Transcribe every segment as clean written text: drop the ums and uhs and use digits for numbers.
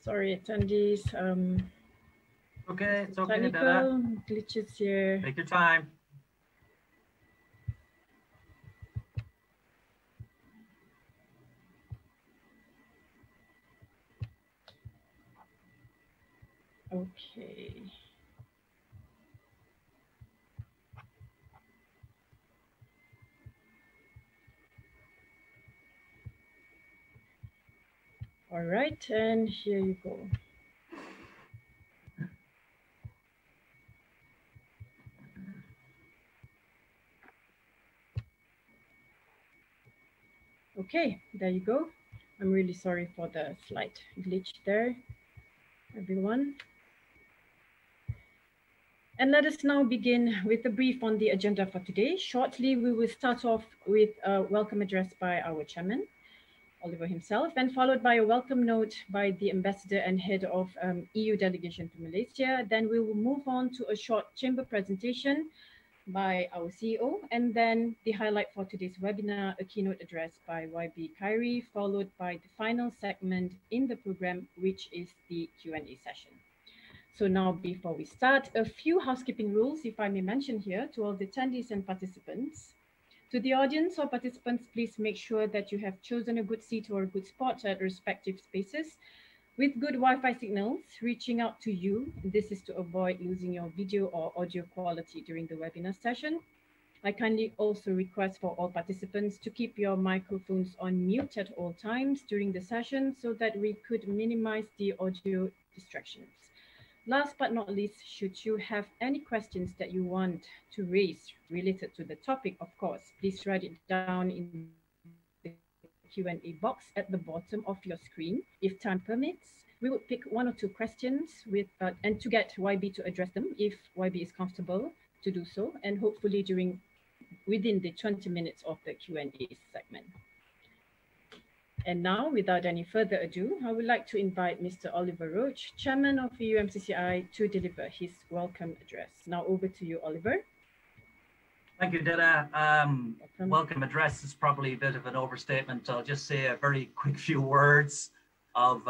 Sorry, attendees. Okay, it's okay, technical glitches here. Take your time. Okay. All right, and here you go. Okay, there you go. I'm really sorry for the slight glitch there, everyone. And let us now begin with a brief on the agenda for today. Shortly, we will start off with a welcome address by our chairman, Oliver himself, and followed by a welcome note by the ambassador and head of EU delegation to Malaysia. Then we will move on to a short chamber presentation by our CEO, and then the highlight for today's webinar, a keynote address by YB Khairy, followed by the final segment in the program, which is the Q&A session. So now, before we start, a few housekeeping rules, if I may mention here, to all the attendees and participants. To the audience or participants, please make sure that you have chosen a good seat or a good spot at respective spaces with good Wi-Fi signals reaching out to you. This is to avoid losing your video or audio quality during the webinar session. I kindly also request for all participants to keep your microphones on mute at all times during the session so that we could minimize the audio distractions. Last but not least, should you have any questions that you want to raise related to the topic, of course, please write it down in the Q&A box at the bottom of your screen. If time permits, we will pick one or two questions and to get YB to address them if YB is comfortable to do so, and hopefully within the 20 minutes of the Q&A segment. And now, without any further ado, I would like to invite Mr. Oliver Roach, Chairman of EUMCCI, to deliver his welcome address. Now over to you, Oliver. Thank you, Duta. Welcome address is probably a bit of an overstatement. I'll just say a very quick few words of,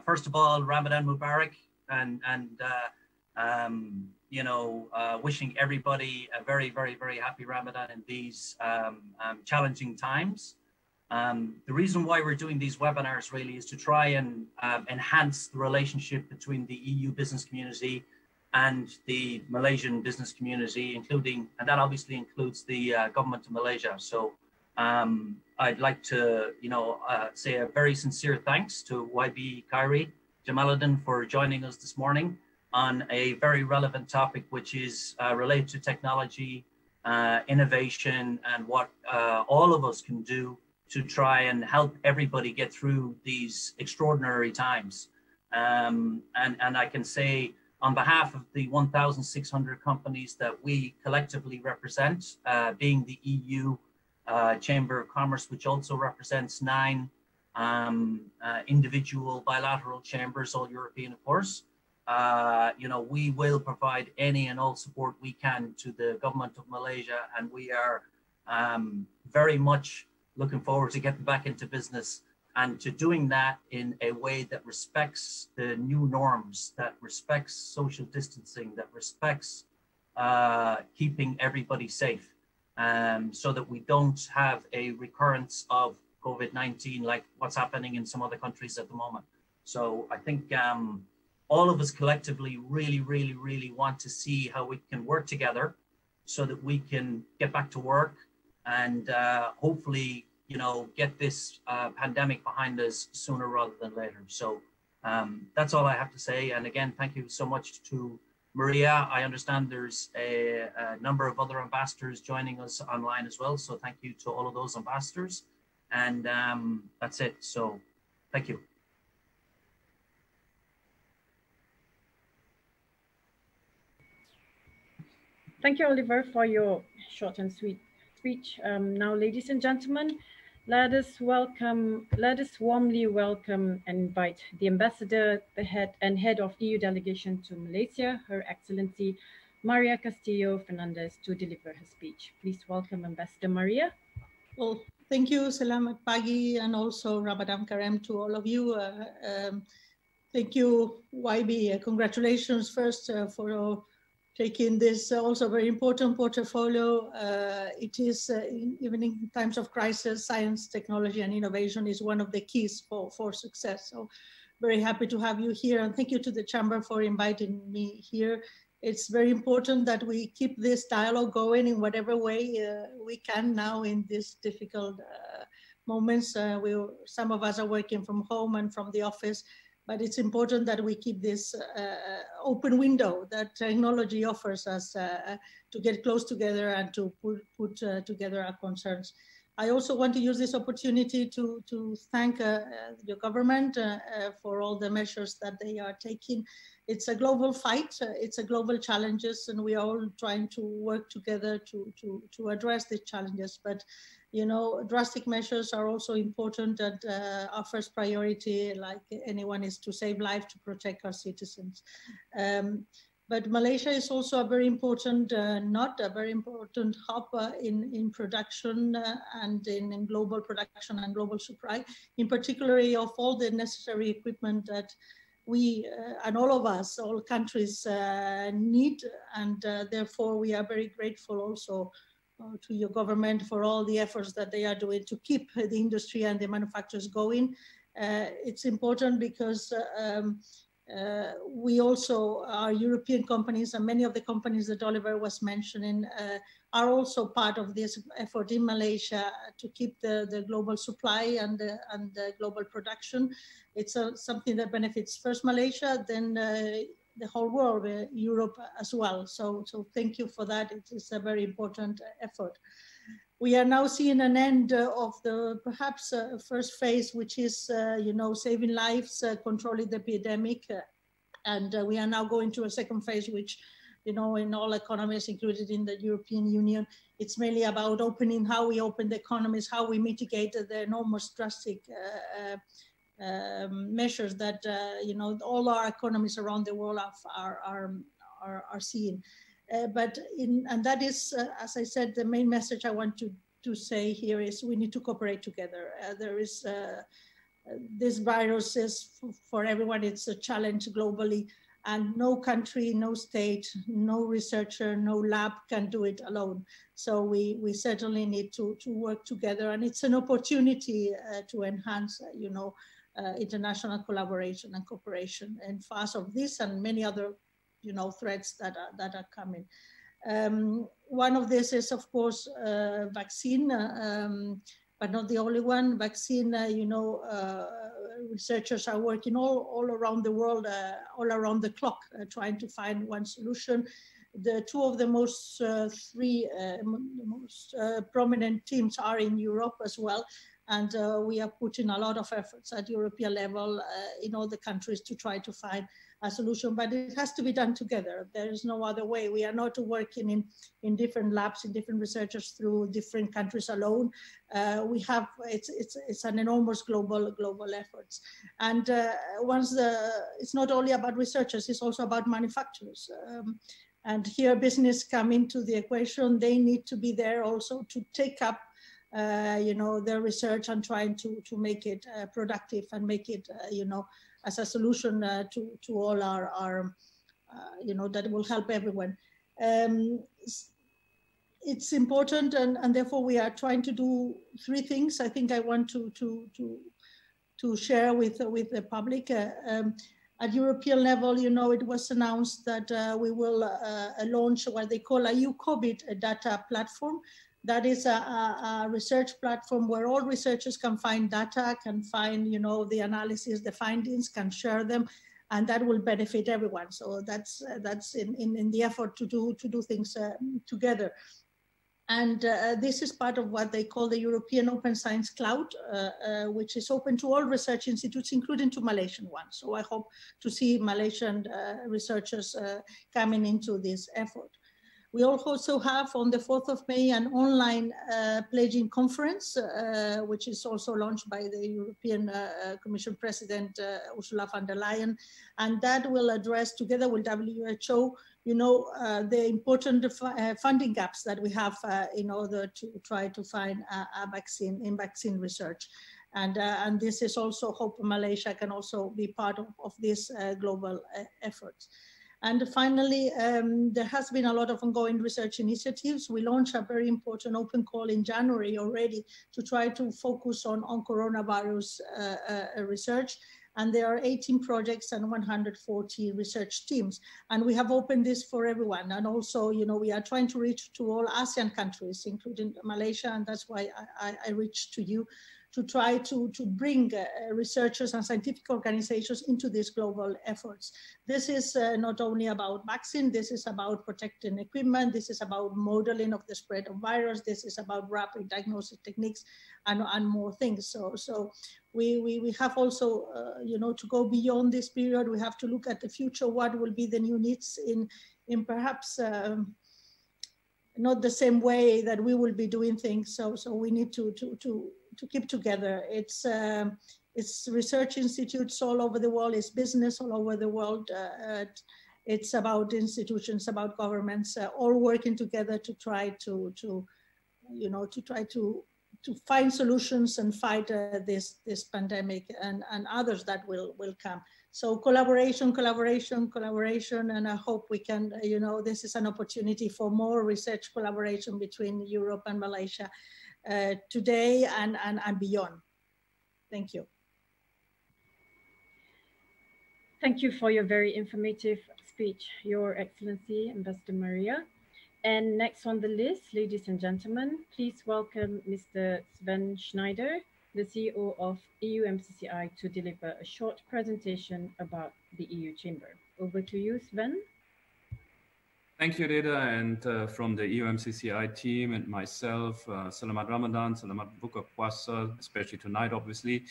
first of all, Ramadan Mubarak, and wishing everybody a very, very, very happy Ramadan in these challenging times. The reason why we're doing these webinars really is to try and enhance the relationship between the EU business community and the Malaysian business community, and that obviously includes the government of Malaysia. So I'd like to, say a very sincere thanks to YB Khairy, Jamaluddin for joining us this morning on a very relevant topic, which is related to technology, innovation, and what all of us can do to try and help everybody get through these extraordinary times. And I can say on behalf of the 1,600 companies that we collectively represent, being the EU Chamber of Commerce, which also represents 9 individual bilateral chambers, all European, of course, we will provide any and all support we can to the government of Malaysia, and we are very much looking forward to getting back into business and to doing that in a way that respects the new norms, that respects social distancing, that respects keeping everybody safe, so that we don't have a recurrence of COVID-19 like what's happening in some other countries at the moment. So I think all of us collectively really, really, really want to see how we can work together so that we can get back to work and hopefully, get this pandemic behind us sooner rather than later. So that's all I have to say. And again, thank you so much to Maria. I understand there's a number of other ambassadors joining us online as well. So thank you to all of those ambassadors. And that's it. So thank you. Thank you, Oliver, for your short and sweet speech. Now, ladies and gentlemen, let us warmly welcome and invite the ambassador, the head of EU delegation to Malaysia, Her Excellency Maria Castillo Fernandez, to deliver her speech. Please welcome Ambassador Maria. Well, thank you, Selamat Pagi, and also Ramadan Kareem to all of you. Thank you, YB. Congratulations first for taking this also very important portfolio. It is, even in times of crisis, science, technology, and innovation is one of the keys for success. So very happy to have you here. And thank you to the Chamber for inviting me here. It's very important that we keep this dialogue going in whatever way we can now in these difficult moments. Some of us are working from home and from the office, but it's important that we keep this open window that technology offers us to get close together and to put together our concerns. I also want to use this opportunity to thank your government for all the measures that they are taking. It's a global fight, it's a global challenges, and we are all trying to work together to address these challenges. But you know, drastic measures are also important, and our first priority, like anyone, is to save lives, to protect our citizens. But Malaysia is also a very important, not a very important hub in production and in global production and global supply, in particular of all the necessary equipment that we and all of us, all countries need, and therefore we are very grateful also to your government for all the efforts that they are doing to keep the industry and the manufacturers going. It's important because we also, our European companies and many of the companies that Oliver was mentioning are also part of this effort in Malaysia to keep the global supply and the global production. It's something that benefits first Malaysia, then the whole world, Europe as well. So thank you for that. It is a very important effort. We are now seeing an end of the perhaps first phase, which is you know, saving lives, controlling the epidemic, and we are now going to a second phase, which, you know, in all economies, included in the European Union, it's mainly about opening, how we open the economies, how we mitigate the enormous drastic measures that you know, all our economies around the world are seeing. And that is, as I said, the main message I want to say here is we need to cooperate together. There is this virus is for everyone. It's a challenge globally, and no country, no state, no researcher, no lab can do it alone. So we certainly need to work together, and it's an opportunity to enhance, you know, international collaboration and cooperation in face of this and many other, you know, threats that are coming. One of this is, of course, vaccine, but not the only one. Vaccine, you know, researchers are working all around the world, all around the clock, trying to find one solution. The two of the most prominent teams are in Europe as well. And we are putting a lot of efforts at European level in all the countries to try to find a solution, but it has to be done together. There is no other way. We are not working in different labs, in different researchers through different countries alone. We have, it's an enormous global efforts. And it's not only about researchers, it's also about manufacturers. And here business come into the equation. They need to be there also to take up you know, their research and trying to make it productive and make it, you know, as a solution to all our you know, that will help everyone. It's important, and therefore we are trying to do three things. I think I want to share with the public. At European level, you know, it was announced that we will launch what they call a COVID data platform. That is a research platform where all researchers can find data, can find, you know, the analysis, the findings, can share them, and that will benefit everyone. So that's in the effort to do things together. And this is part of what they call the European Open Science Cloud, which is open to all research institutes, including to Malaysian ones. So I hope to see Malaysian researchers coming into this effort. We also have on the 4th of May an online pledging conference, which is also launched by the European Commission President Ursula von der Leyen, and that will address, together with WHO, you know, the important funding gaps that we have in order to try to find a vaccine in vaccine research. And this is also, hope Malaysia can also be part of this global efforts. And finally, there has been a lot of ongoing research initiatives. We launched a very important open call in January already to try to focus on coronavirus research. And there are 18 projects and 140 research teams. And we have opened this for everyone. And also, you know, we are trying to reach to all ASEAN countries, including Malaysia. And that's why I reached to you to try to bring researchers and scientific organizations into these global efforts. This is not only about vaccine, this is about protecting equipment, this is about modeling of the spread of virus, this is about rapid diagnosis techniques and more things. So we have also, you know, to go beyond this period, we have to look at the future, what will be the new needs in perhaps not the same way that we will be doing things. So we need to keep together. It's research institutes all over the world, it's business all over the world. It's about institutions, about governments, all working together to try to find solutions and fight this pandemic and others that will come. So collaboration, and I hope we can, you know, this is an opportunity for more research collaboration between Europe and Malaysia today and beyond. Thank you. Thank you for your very informative speech, Your Excellency, Ambassador Maria. And next on the list, ladies and gentlemen, please welcome Mr. Sven Schneider, the CEO of EU-MCCI, to deliver a short presentation about the EU Chamber. Over to you, Sven. Thank you, Duta, and from the EU-MCCI team and myself, Selamat Ramadan, Selamat Buka Puasa, especially tonight, obviously.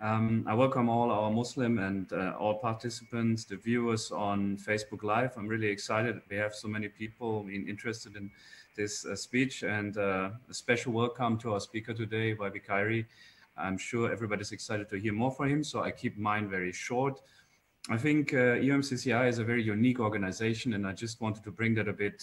I welcome all our Muslim and all participants, the viewers on Facebook Live. I'm really excited we have so many people interested in this speech, and a special welcome to our speaker today, Khairy. I'm sure everybody's excited to hear more from him, so I keep mine very short. I think EU-MCCI is a very unique organization, and I just wanted to bring that a bit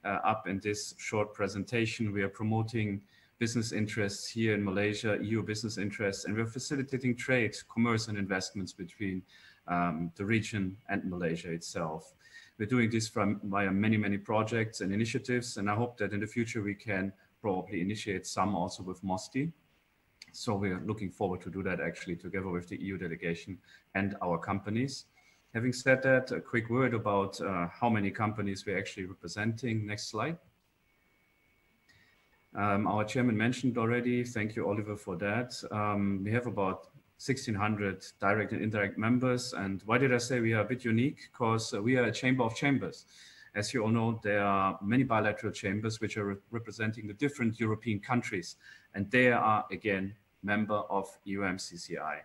up in this short presentation. We are promoting business interests here in Malaysia, EU business interests, and we're facilitating trade, commerce, and investments between the region and Malaysia itself. We're doing this via many projects and initiatives, and I hope that in the future we can probably initiate some also with MOSTI. So we're looking forward to do that actually together with the EU delegation and our companies. Having said that, a quick word about how many companies we're actually representing. Next slide. Our chairman mentioned already, thank you, Oliver, for that. We have about 1,600 direct and indirect members. And why did I say we are a bit unique? Because we are a chamber of chambers. As you all know, there are many bilateral chambers which are representing the different European countries. And they are, again, member of EU-MCCI.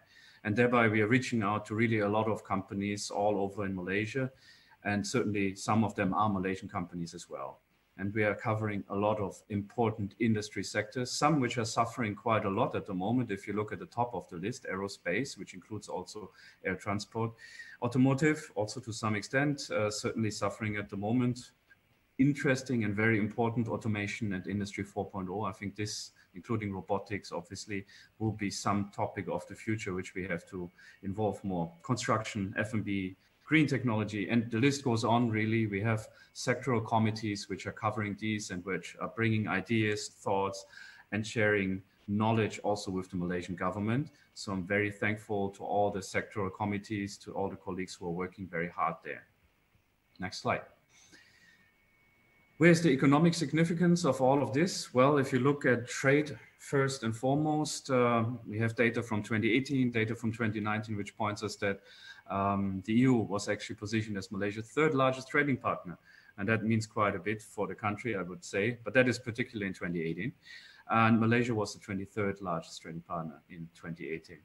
And thereby we are reaching out to really a lot of companies all over in Malaysia. And certainly some of them are Malaysian companies as well. And we are covering a lot of important industry sectors, some which are suffering quite a lot at the moment. If you look at the top of the list, aerospace, which includes also air transport, automotive, also to some extent, certainly suffering at the moment. Interesting and very important automation and Industry 4.0. I think this, including robotics, obviously, will be some topic of the future, which we have to involve more. Construction, F&B, green technology, and the list goes on, really. We have sectoral committees which are covering these and which are bringing ideas, thoughts, and sharing knowledge also with the Malaysian government. So I'm very thankful to all the sectoral committees, to all the colleagues who are working very hard there. Next slide. Where's the economic significance of all of this? Well, if you look at trade first and foremost, we have data from 2018, data from 2019, which points us that the EU was actually positioned as Malaysia's third largest trading partner. And that means quite a bit for the country, I would say, but that is particularly in 2018. And Malaysia was the 23rd largest trading partner in 2018.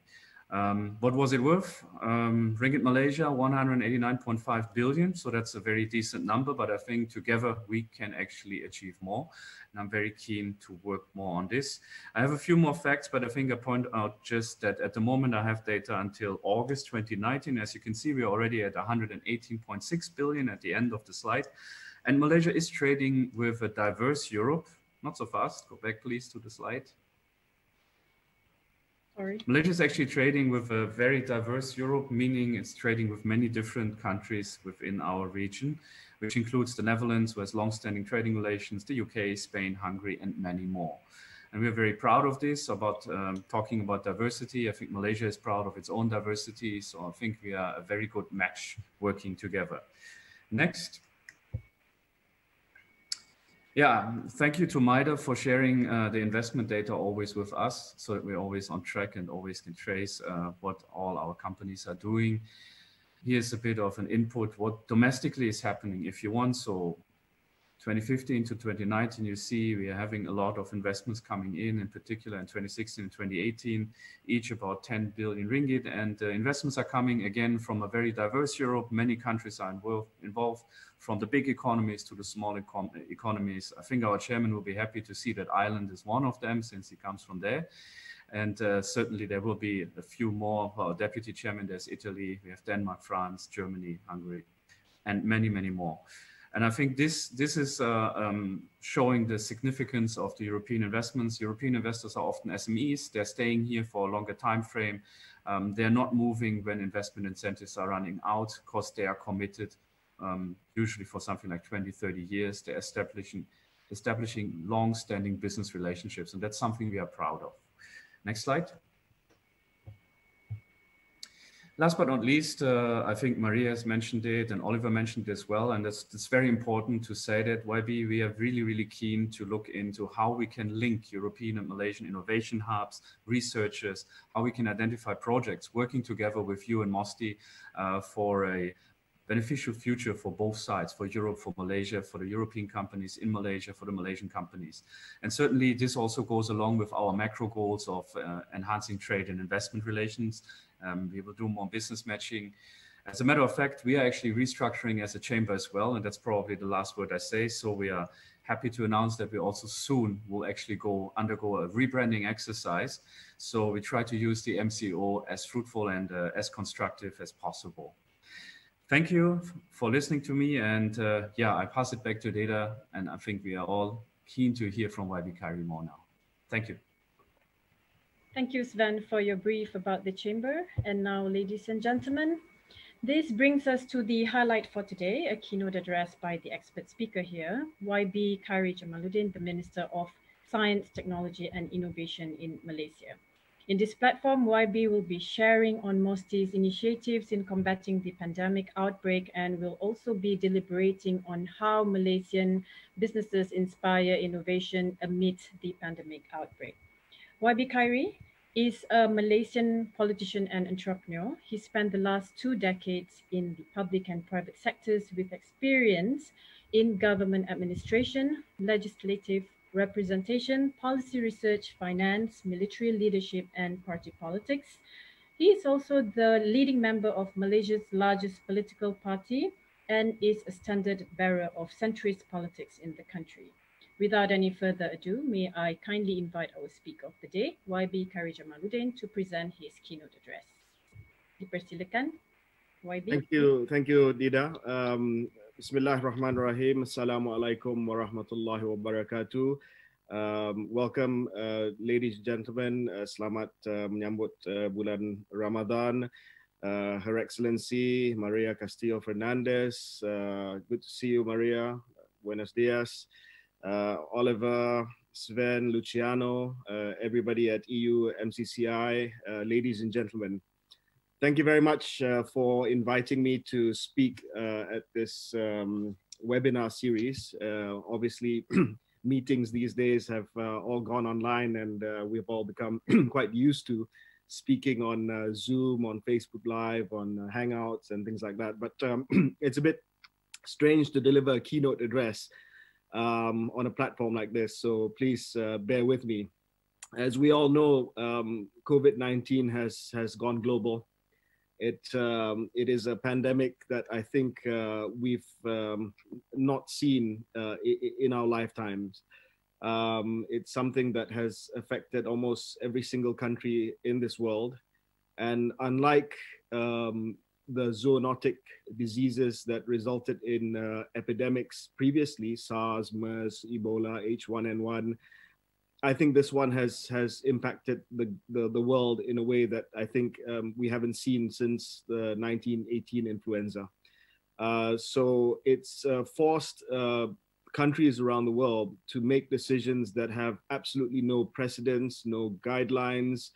What was it worth? Ringgit Malaysia, 189.5 billion. So that's a very decent number, but I think together we can actually achieve more. And I'm very keen to work more on this. I have a few more facts, but I think I point out just that at the moment I have data until August 2019. As you can see, we're already at 118.6 billion at the end of the slide. And Malaysia is trading with a diverse Europe. Not so fast. Go back, please, to the slide. Sorry. Malaysia is actually trading with a very diverse Europe, meaning it's trading with many different countries within our region, which includes the Netherlands, who has long-standing trading relations, the UK, Spain, Hungary, and many more. And we're very proud of this, about talking about diversity. I think Malaysia is proud of its own diversity, so I think we are a very good match working together. Next. Yeah, thank you to Maida for sharing the investment data always with us, so that we're always on track and always can trace what all our companies are doing. Here's a bit of an input, what domestically is happening, if you want. So 2015 to 2019, you see we are having a lot of investments coming in particular in 2016 and 2018, each about 10 billion ringgit. And investments are coming again from a very diverse Europe. Many countries are involved, from the big economies to the small economies. I think our chairman will be happy to see that Ireland is one of them, since he comes from there. And certainly there will be a few more. Our deputy chairman, there's Italy, we have Denmark, France, Germany, Hungary, and many, many more. And I think this is showing the significance of the European investments. European investors are often SMEs. They're staying here for a longer time frame. They're not moving when investment incentives are running out, because they are committed usually for something like 20, 30 years. They're establishing long-standing business relationships. And that's something we are proud of. Next slide. Last but not least, I think Maria has mentioned it and Oliver mentioned it as well. And it's very important to say that YB, we are really, really keen to look into how we can link European and Malaysian innovation hubs, researchers, how we can identify projects working together with you and MOSTI for a beneficial future for both sides, for Europe, for Malaysia, for the European companies in Malaysia, for the Malaysian companies. And certainly this also goes along with our macro goals of enhancing trade and investment relations. We will do more business matching. As a matter of fact, we are actually restructuring as a chamber as well, and that's probably the last word I say. So we are happy to announce that we also soon will actually undergo a rebranding exercise. So we try to use the MCO as fruitful and as constructive as possible. Thank you for listening to me, and yeah, I pass it back to Data, and I think we are all keen to hear from YB Khairy more now. Thank you. Thank you, Sven, for your brief about the chamber. And now, ladies and gentlemen, this brings us to the highlight for today, a keynote address by the expert speaker here, YB Khairy Jamaluddin, the Minister of Science, Technology and Innovation in Malaysia. In this platform, YB will be sharing on MOSTI's initiatives in combating the pandemic outbreak, and will also be deliberating on how Malaysian businesses inspire innovation amid the pandemic outbreak. YB Khairy is a Malaysian politician and entrepreneur. He spent the last 2 decades in the public and private sectors with experience in government administration, legislative representation, policy research, finance, military leadership, and party politics. He is also the leading member of Malaysia's largest political party and is a standard bearer of centrist politics in the country. Without any further ado, may I kindly invite our speaker of the day, YB Khairy Jamaluddin, to present his keynote address. Dipersilakan, YB. Thank you, Dida. Bismillahirrahmanirrahim. Assalamualaikum warahmatullahi wabarakatuh. Welcome, ladies and gentlemen. Selamat menyambut bulan Ramadan. Her Excellency Maria Castillo Fernandez. Good to see you, Maria. Buenos dias. Oliver, Sven, Luciano, everybody at EU, MCCI, ladies and gentlemen. Thank you very much for inviting me to speak at this webinar series. Obviously, meetings these days have all gone online, and we've all become quite used to speaking on Zoom, on Facebook Live, on Hangouts and things like that. But it's a bit strange to deliver a keynote address on a platform like this. So please bear with me. As we all know, COVID-19 has gone global. It is a pandemic that I think we've not seen in our lifetimes. It's something that has affected almost every single country in this world. And unlike the zoonotic diseases that resulted in epidemics previously, SARS, MERS, Ebola, H1N1, I think this one has impacted the world in a way that I think we haven't seen since the 1918 influenza. So it's forced countries around the world to make decisions that have absolutely no precedence, no guidelines,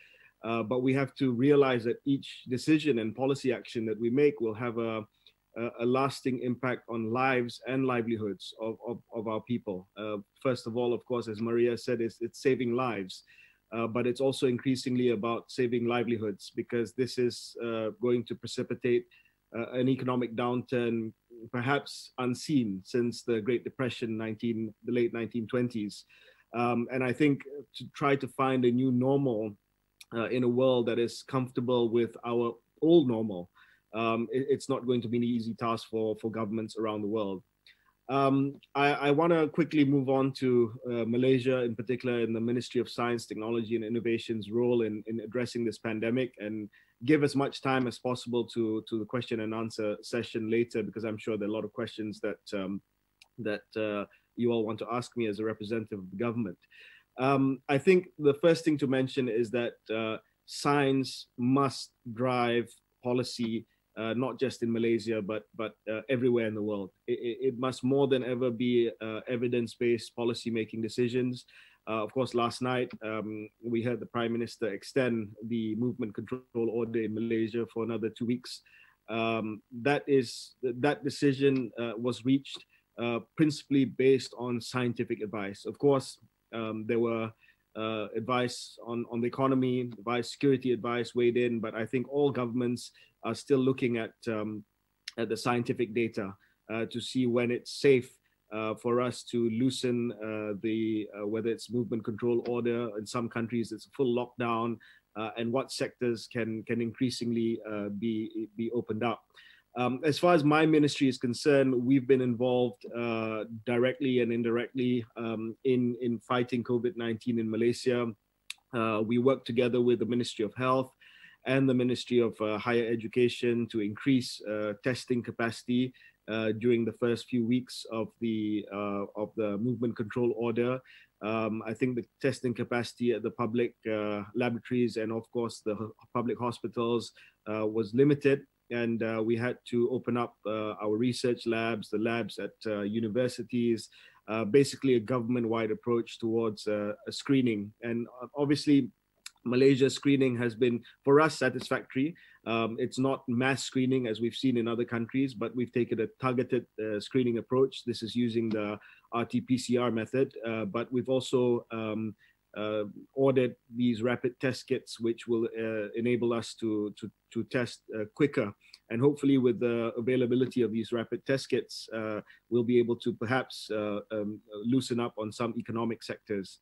but we have to realize that each decision and policy action that we make will have a lasting impact on lives and livelihoods of our people. First of all, of course, as Maria said, it's saving lives, but it's also increasingly about saving livelihoods, because this is going to precipitate an economic downturn perhaps unseen since the Great Depression, the late 1920s. And I think to try to find a new normal in a world that is comfortable with our old normal, it's not going to be an easy task for governments around the world. I want to quickly move on to Malaysia, in particular in the Ministry of Science, Technology and Innovation's role in addressing this pandemic, and give as much time as possible to the question and answer session later, because I'm sure there are a lot of questions that you all want to ask me as a representative of the government. I think the first thing to mention is that science must drive policy, not just in Malaysia, but everywhere in the world. It must more than ever be evidence-based policy-making decisions. Of course, last night, we heard the Prime Minister extend the movement control order in Malaysia for another 2 weeks. That decision was reached principally based on scientific advice. Of course, there were advice on the economy, security advice weighed in, but I think all governments are still looking at the scientific data to see when it's safe for us to loosen whether it's movement control order. In some countries, it's a full lockdown, and what sectors can increasingly be opened up. As far as my ministry is concerned, we've been involved directly and indirectly in fighting COVID-19 in Malaysia. We work together with the Ministry of Health and the Ministry of Higher Education to increase testing capacity during the first few weeks of the movement control order. I think the testing capacity at the public laboratories and of course the public hospitals was limited, and we had to open up our research labs, the labs at universities, basically a government-wide approach towards a screening. And obviously, Malaysia's screening has been, for us, satisfactory. It's not mass screening as we've seen in other countries, but we've taken a targeted screening approach. This is using the RT-PCR method, but we've also ordered these rapid test kits, which will enable us to test quicker. And hopefully with the availability of these rapid test kits, we'll be able to perhaps loosen up on some economic sectors.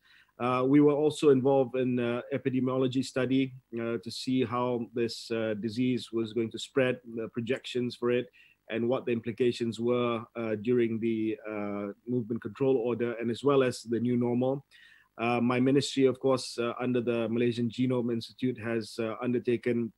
We were also involved in epidemiology study to see how this disease was going to spread, the projections for it, and what the implications were during the movement control order, and as well as the new normal. My ministry, of course, under the Malaysian Genome Institute, has undertaken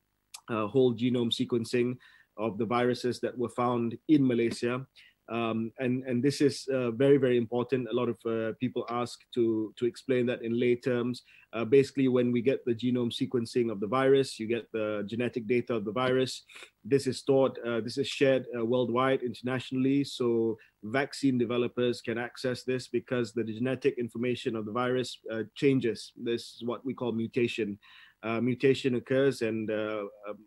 whole genome sequencing of the viruses that were found in Malaysia. And this is very, very important. A lot of people ask to explain that in lay terms. Basically, when we get the genome sequencing of the virus, you get the genetic data of the virus. This is stored, this is shared worldwide, internationally, so vaccine developers can access this because the genetic information of the virus changes. This is what we call mutation. Mutation occurs, and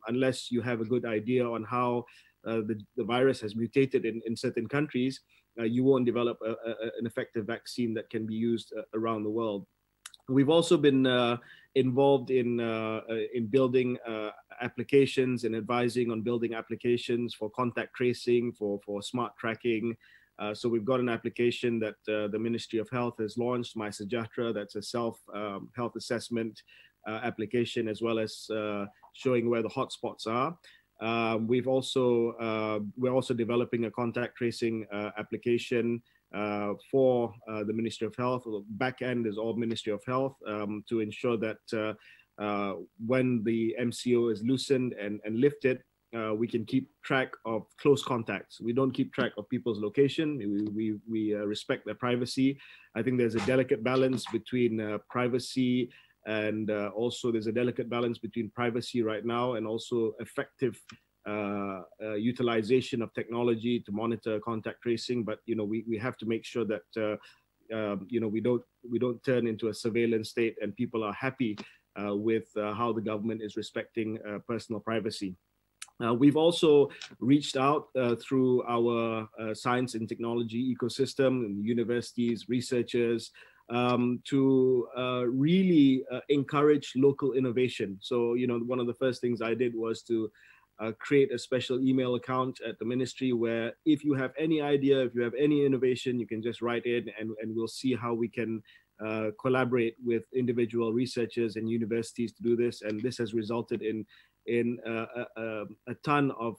unless you have a good idea on how the virus has mutated in certain countries, you won't develop an effective vaccine that can be used around the world. We've also been involved in building applications and advising on building applications for contact tracing, for smart tracking. So we've got an application that the Ministry of Health has launched, My Sejahtera, that's a self-health assessment application, as well as showing where the hotspots are. We're also developing a contact tracing application for the Ministry of Health. The back end is all Ministry of Health to ensure that when the MCO is loosened and lifted, we can keep track of close contacts. We don't keep track of people's location. We respect their privacy. I think there's a delicate balance between privacy and also there's a delicate balance between privacy right now and also effective utilization of technology to monitor contact tracing. But we have to make sure that we don't turn into a surveillance state and people are happy with how the government is respecting personal privacy. We've also reached out through our science and technology ecosystem and universities, researchers, to really encourage local innovation. So, one of the first things I did was to create a special email account at the ministry where if you have any idea, if you have any innovation, you can just write in and we'll see how we can collaborate with individual researchers and universities to do this. And this has resulted in a ton of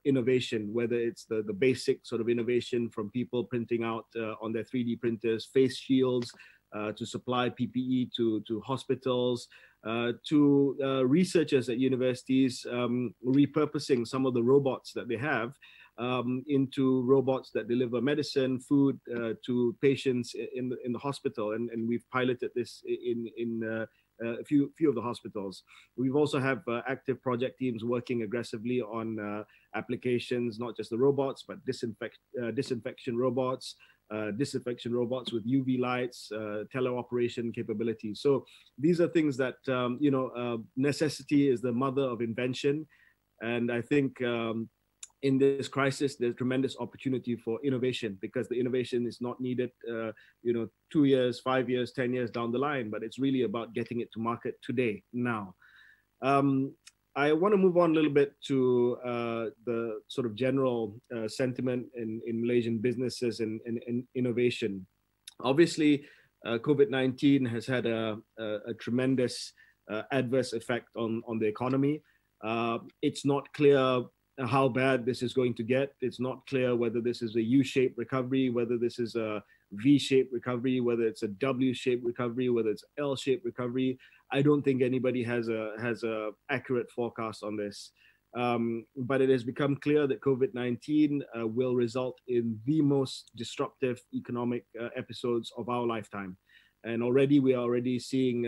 innovation, whether it's the basic sort of innovation from people printing out on their 3D printers, face shields, to supply PPE to hospitals, to researchers at universities repurposing some of the robots that they have into robots that deliver medicine, food to patients in the hospital. And we've piloted this in a few of the hospitals. We've also have active project teams working aggressively on applications, not just the robots, but disinfection robots with UV lights, teleoperation capabilities. So these are things that, necessity is the mother of invention. And I think in this crisis, there's tremendous opportunity for innovation because the innovation is not needed, 2 years, 5 years, 10 years down the line, but it's really about getting it to market today, now. I want to move on a little bit to the sort of general sentiment in Malaysian businesses and innovation. Obviously, COVID-19 has had a tremendous adverse effect on the economy. It's not clear how bad this is going to get. It's not clear whether this is a U-shaped recovery, whether this is a V-shaped recovery, whether it's a W-shaped recovery, whether it's L-shaped recovery. I don't think anybody has a accurate forecast on this. But it has become clear that COVID-19 will result in the most disruptive economic episodes of our lifetime. And we are already seeing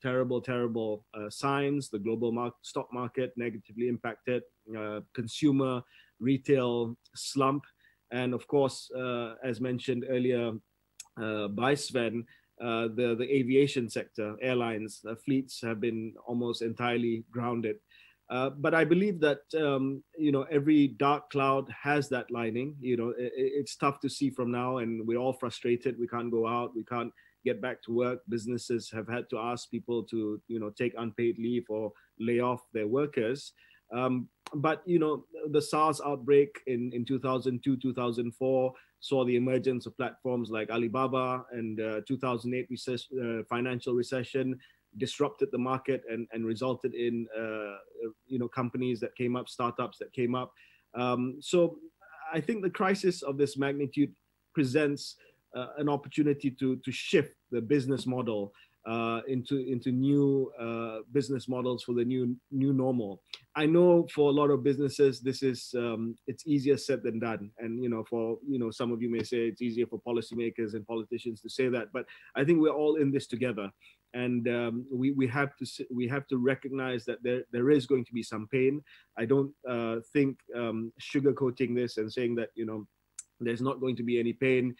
terrible signs. The global stock market negatively impacted, consumer retail slump. And of course, as mentioned earlier by Sven, the aviation sector, airlines, fleets have been almost entirely grounded. But I believe that, every dark cloud has that lining. It's tough to see from now and we're all frustrated. We can't go out. We can't get back to work. Businesses have had to ask people to, take unpaid leave or lay off their workers. But, the SARS outbreak in 2002, 2004 saw the emergence of platforms like Alibaba, and 2008 financial recession disrupted the market and resulted in, companies that came up, startups that came up. So I think the crisis of this magnitude presents an opportunity to shift the business model into new business models for the new normal. I know for a lot of businesses, this is it's easier said than done. And some of you may say it's easier for policymakers and politicians to say that, but I think we're all in this together. And we have to recognize that there is going to be some pain. I don't think sugarcoating this and saying that there's not going to be any pain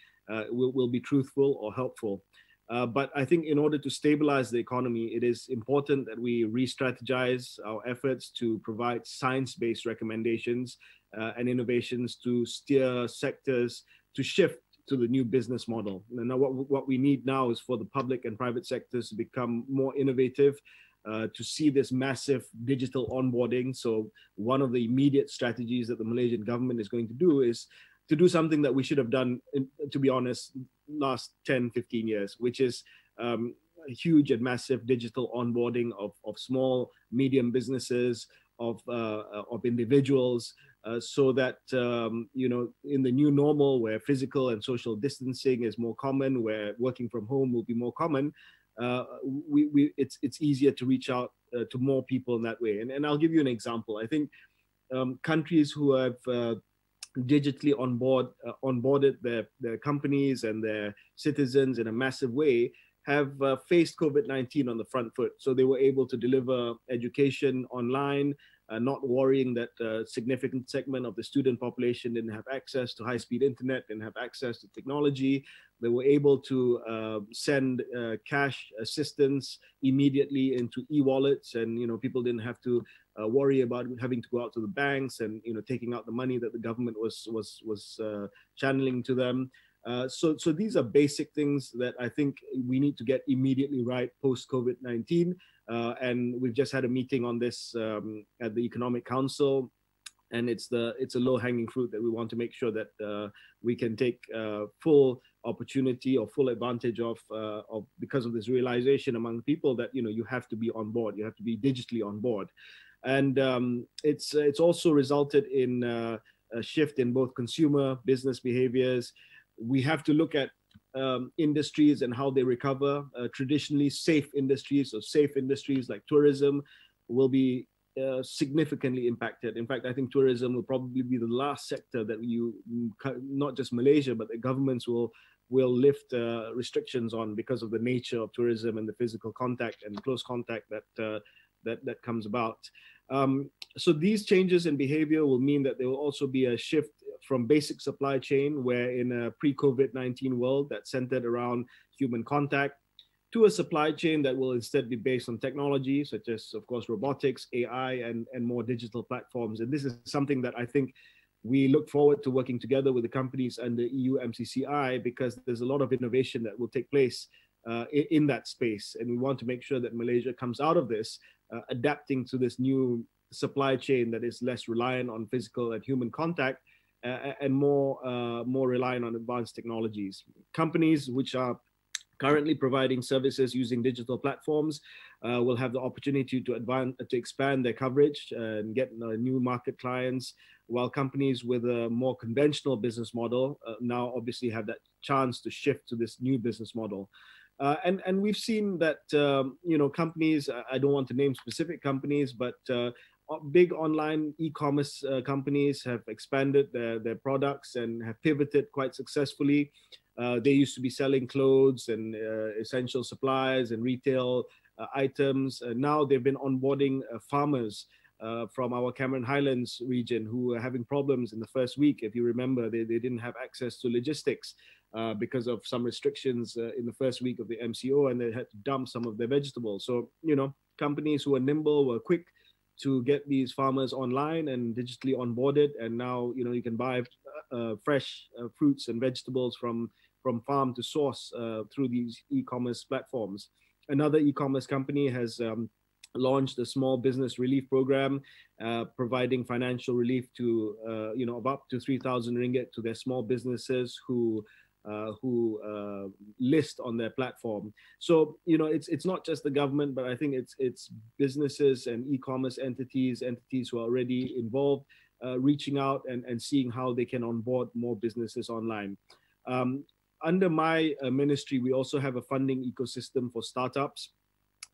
will be truthful or helpful. But I think in order to stabilize the economy, it is important that we re-strategize our efforts to provide science-based recommendations and innovations to steer sectors to shift to the new business model. Now, what we need now is for the public and private sectors to become more innovative, to see this massive digital onboarding. So one of the immediate strategies that the Malaysian government is going to do is to do something that we should have done, to be honest, last 10, 15 years, which is a huge and massive digital onboarding of small, medium businesses, of individuals, so that, in the new normal where physical and social distancing is more common, where working from home will be more common, it's easier to reach out to more people in that way. And I'll give you an example. I think countries who have digitally onboarded their companies and their citizens in a massive way have faced COVID-19 on the front foot. So they were able to deliver education online, not worrying that a significant segment of the student population didn't have access to high-speed internet, didn't have access to technology. They were able to send cash assistance immediately into e-wallets, and people didn't have to worry about having to go out to the banks and taking out the money that the government was channeling to them. So these are basic things that I think we need to get immediately right post COVID-19. And we've just had a meeting on this at the Economic Council, and it's a low-hanging fruit that we want to make sure that we can take full opportunity or full advantage of because of this realization among people that you have to be on board, you have to be digitally on board, and it's also resulted in a shift in both consumer business behaviors. We have to look at industries and how they recover. Traditionally safe industries, or safe industries like tourism, will be significantly impacted. In fact, I think tourism will probably be the last sector that not just Malaysia, but the governments will lift restrictions on because of the nature of tourism and the physical contact and close contact that comes about. So these changes in behavior will mean that there will also be a shift from basic supply chain, where in a pre-COVID-19 world that's centered around human contact, to a supply chain that will instead be based on technology, such as, of course, robotics, AI, and more digital platforms. And this is something that I think we look forward to working together with the companies under EU MCCI, because there's a lot of innovation that will take place in that space. And we want to make sure that Malaysia comes out of this adapting to this new supply chain that is less reliant on physical and human contact, and more reliant on advanced technologies. Companies which are currently providing services using digital platforms will have the opportunity to expand their coverage and get new market clients, while companies with a more conventional business model now obviously have that chance to shift to this new business model. And we've seen that companies, I don't want to name specific companies, but big online e-commerce companies have expanded their products and have pivoted quite successfully. They used to be selling clothes and essential supplies and retail items. Now they've been onboarding farmers from our Cameron Highlands region who were having problems in the first week. If you remember, they didn't have access to logistics because of some restrictions in the first week of the MCO, and they had to dump some of their vegetables. So, companies who are nimble were quick to get these farmers online and digitally onboarded. And now, you can buy fresh fruits and vegetables from farm to source through these e-commerce platforms. Another e-commerce company has launched a small business relief program, providing financial relief to, of up to 3,000 ringgit to their small businesses who list on their platform. So it's not just the government, but I think it's businesses and e-commerce entities who are already involved, reaching out and seeing how they can onboard more businesses online. Under my ministry, we also have a funding ecosystem for startups,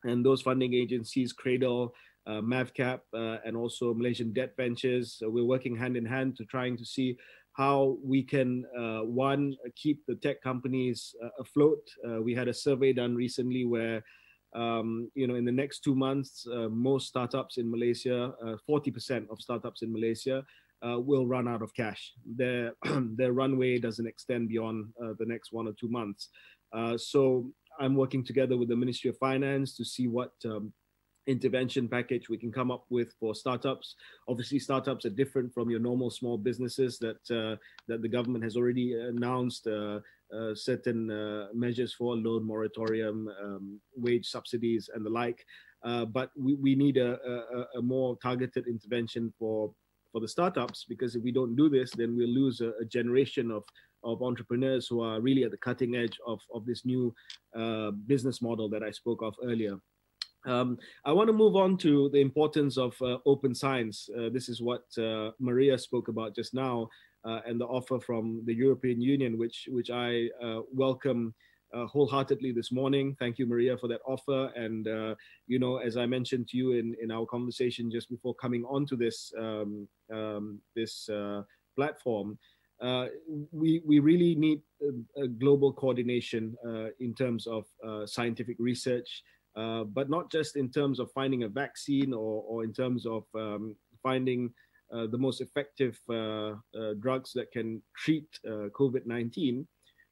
and those funding agencies, Cradle, MavCap, and also Malaysian Debt Ventures. So we're working hand in hand to trying to see how we can, one, keep the tech companies afloat. We had a survey done recently where, in the next 2 months, most startups in Malaysia, 40% of startups in Malaysia will run out of cash. Their runway doesn't extend beyond the next 1 or 2 months. So I'm working together with the Ministry of Finance to see what intervention package we can come up with for startups. Obviously, startups are different from your normal small businesses that the government has already announced certain measures for, loan moratorium, wage subsidies, and the like. But we need a more targeted intervention for the startups, because if we don't do this, then we'll lose a generation of entrepreneurs who are really at the cutting edge of this new business model that I spoke of earlier. I want to move on to the importance of open science. This is what Maria spoke about just now, and the offer from the European Union, which I welcome wholeheartedly this morning. Thank you, Maria, for that offer. And you know, as I mentioned to you in our conversation just before coming onto this platform, we really need a global coordination in terms of scientific research. But not just in terms of finding a vaccine or in terms of finding the most effective drugs that can treat COVID-19,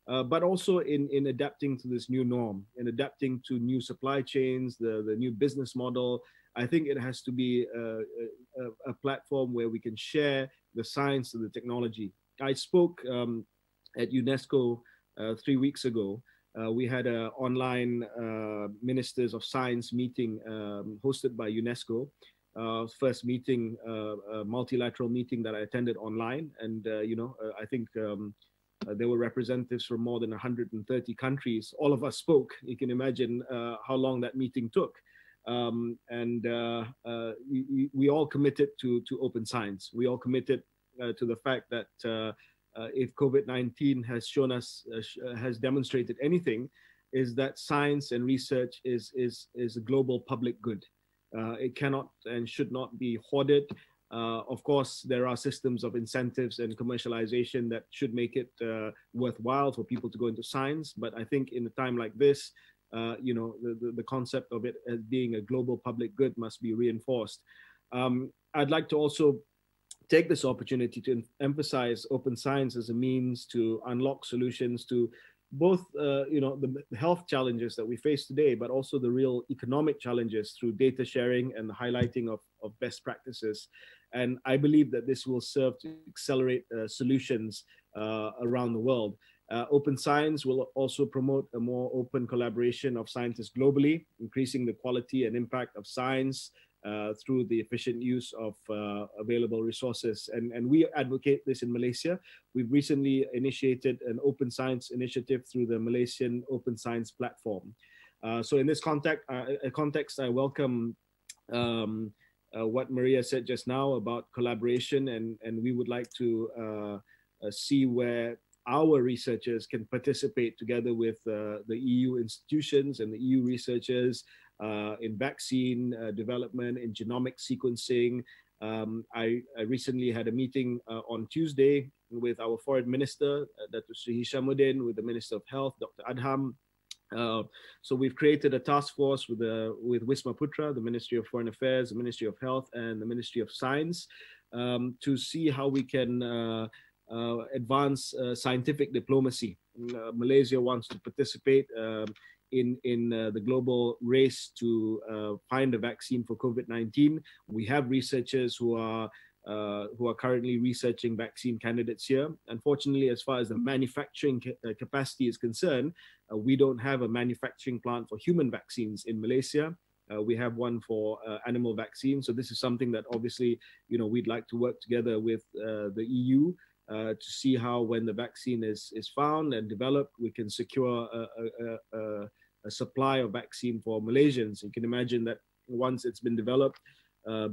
but also in adapting to this new norm, in adapting to new supply chains, the new business model. I think it has to be a platform where we can share the science and the technology. I spoke at UNESCO 3 weeks ago. We had an online Ministers of Science meeting hosted by UNESCO. First meeting, multilateral meeting that I attended online. And, you know, I think there were representatives from more than 130 countries. All of us spoke. You can imagine how long that meeting took. We all committed to open science. We all committed to the fact that if COVID-19 has shown us, has demonstrated anything, is that science and research is a global public good. It cannot and should not be hoarded. Of course, there are systems of incentives and commercialization that should make it worthwhile for people to go into science. But I think in a time like this, you know, the concept of it as being a global public good must be reinforced. I'd like to also take this opportunity to emphasize open science as a means to unlock solutions to both, you know, the health challenges that we face today, but also the real economic challenges through data sharing and the highlighting of best practices. And I believe that this will serve to accelerate solutions around the world. Open science will also promote a more open collaboration of scientists globally, increasing the quality and impact of science through the efficient use of available resources. And we advocate this in Malaysia. We've recently initiated an open science initiative through the Malaysian Open Science Platform. So in this context, I welcome what Maria said just now about collaboration, and we would like to see where our researchers can participate together with the EU institutions and the EU researchers in vaccine development, in genomic sequencing. I recently had a meeting on Tuesday with our foreign minister, Dr. Jamaluddin, with the Minister of Health, Dr. Adham. So we've created a task force with Wisma Putra, the Ministry of Foreign Affairs, the Ministry of Health, and the Ministry of Science to see how we can advance scientific diplomacy. Malaysia wants to participate in the global race to find a vaccine for COVID-19. We have researchers who are currently researching vaccine candidates here. Unfortunately, as far as the manufacturing capacity is concerned, we don't have a manufacturing plant for human vaccines in Malaysia. We have one for animal vaccines. So this is something that obviously, you know, we'd like to work together with the EU to see how, when the vaccine is found and developed, we can secure a supply of vaccine for Malaysians. You can imagine that once it's been developed,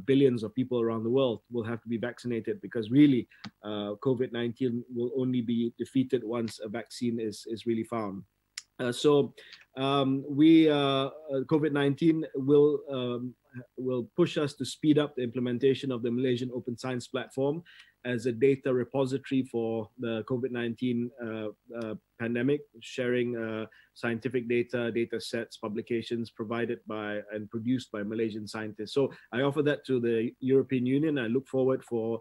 billions of people around the world will have to be vaccinated, because really COVID-19 will only be defeated once a vaccine is really found. COVID-19 will push us to speed up the implementation of the Malaysian Open Science Platform as a data repository for the COVID-19 pandemic, sharing scientific data sets, publications provided by and produced by Malaysian scientists. So I offer that to the European Union. I look forward for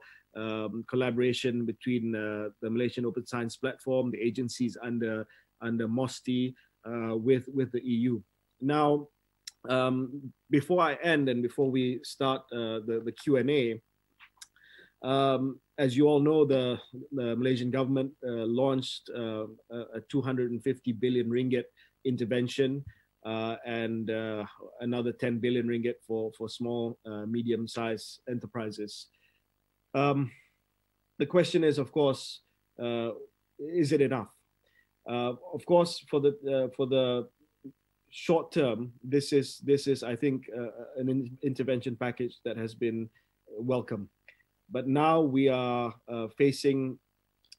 collaboration between the Malaysian Open Science Platform, the agencies under MOSTI, with the EU. Now, before I end and before we start the Q&A, as you all know, the Malaysian government launched a 250 billion ringgit intervention and another 10 billion ringgit for small, medium-sized enterprises. The question is, of course, is it enough? Of course, for the short term, this is I think an intervention package that has been welcome. But now we are facing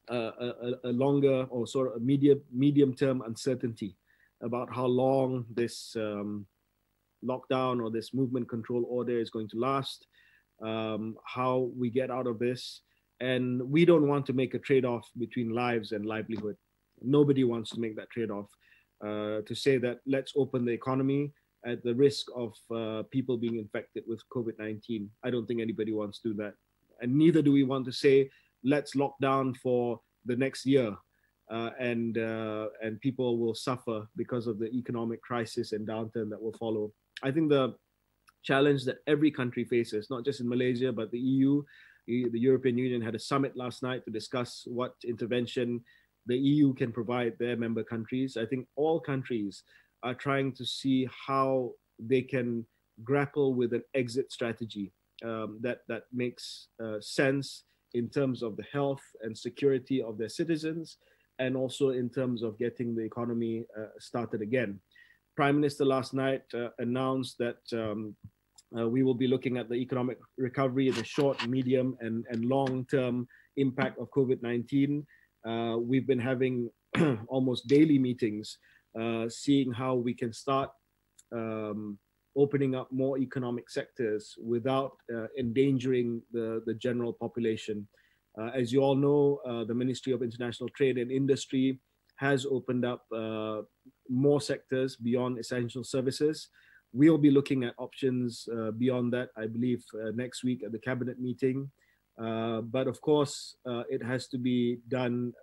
a longer or sort of medium term uncertainty about how long this lockdown or this movement control order is going to last, how we get out of this. And we don't want to make a trade-off between lives and livelihood. Nobody wants to make that trade-off, to say that let's open the economy at the risk of people being infected with COVID-19. I don't think anybody wants to do that. And neither do we want to say, let's lock down for the next year and people will suffer because of the economic crisis and downturn that will follow. I think the challenge that every country faces, not just in Malaysia, but the EU, the European Union had a summit last night to discuss what intervention the EU can provide their member countries. I think all countries are trying to see how they can grapple with an exit strategy that makes sense in terms of the health and security of their citizens, and also in terms of getting the economy started again. Prime Minister last night announced that we will be looking at the economic recovery, the short, medium, and long-term impact of COVID-19. We've been having almost daily meetings, seeing how we can start opening up more economic sectors without endangering the general population. As you all know, the Ministry of International Trade and Industry has opened up more sectors beyond essential services. We'll be looking at options beyond that, I believe, next week at the cabinet meeting. But of course, it has to be done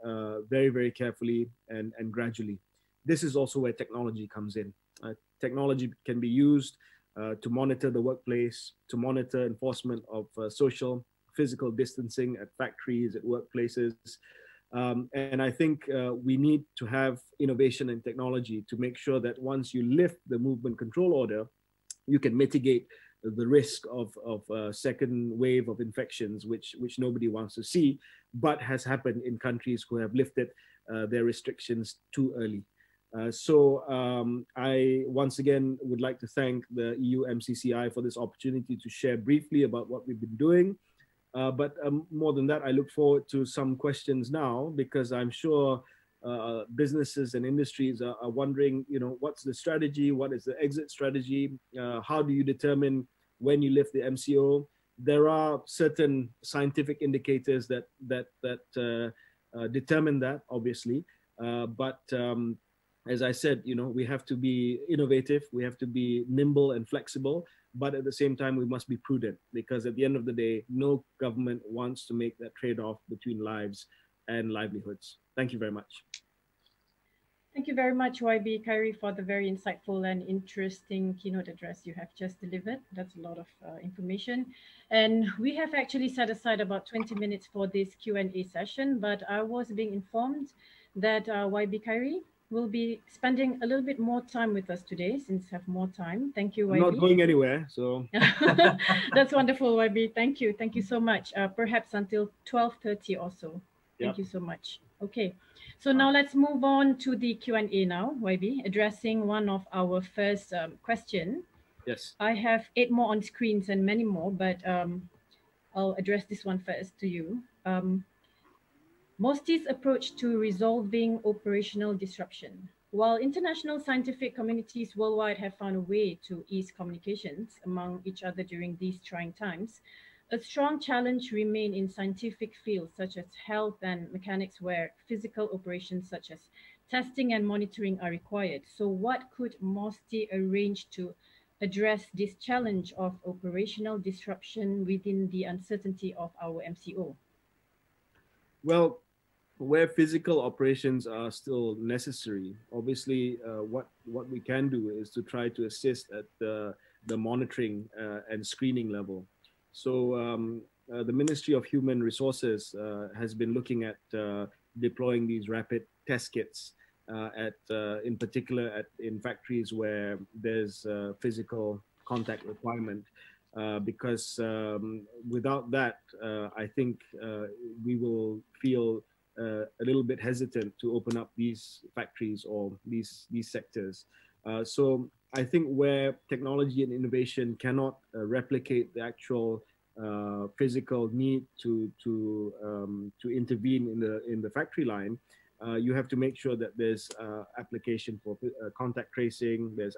very, very carefully and gradually. This is also where technology comes in. Technology can be used to monitor the workplace, to monitor enforcement of social, physical distancing at factories, at workplaces. And I think we need to have innovation and technology to make sure that once you lift the movement control order, you can mitigate the risk of a second wave of infections, which nobody wants to see, but has happened in countries who have lifted their restrictions too early. So I once again would like to thank the EU MCCI for this opportunity to share briefly about what we've been doing. But more than that, I look forward to some questions now, because I'm sure businesses and industries are wondering, what's the strategy? What is the exit strategy? How do you determine when you lift the MCO? There are certain scientific indicators that determine that, obviously. But as I said, we have to be innovative. We have to be nimble and flexible. But at the same time, we must be prudent, because at the end of the day, no government wants to make that trade-off between lives and livelihoods. Thank you very much. Thank you very much, YB Khairy, for the very insightful and interesting keynote address you have just delivered. That's a lot of information. And we have actually set aside about 20 minutes for this Q&A session, but I was being informed that YB Khairy will be spending a little bit more time with us today, since we have more time. Thank you, YB. I'm not going anywhere, so. That's wonderful, YB. Thank you. Thank you so much. Perhaps until 12:30 or so. Thank you so much. Okay, so now let's move on to the Q&A now, YB, addressing one of our first question. Yes. I have 8 more on screens and many more, but I'll address this one first to you. MOSTI's approach to resolving operational disruption. While international scientific communities worldwide have found a way to ease communications among each other during these trying times, a strong challenge remains in scientific fields such as health and mechanics, where physical operations such as testing and monitoring are required. So what could MOSTI arrange to address this challenge of operational disruption within the uncertainty of our MCO? Well, where physical operations are still necessary, obviously what we can do is to try to assist at the monitoring and screening level. So the Ministry of Human Resources has been looking at deploying these rapid test kits in particular in factories where there's physical contact requirement, because without that, I think we will feel a little bit hesitant to open up these factories or these sectors. So I think where technology and innovation cannot replicate the actual physical need to intervene in the factory line, you have to make sure that there's application for contact tracing, there's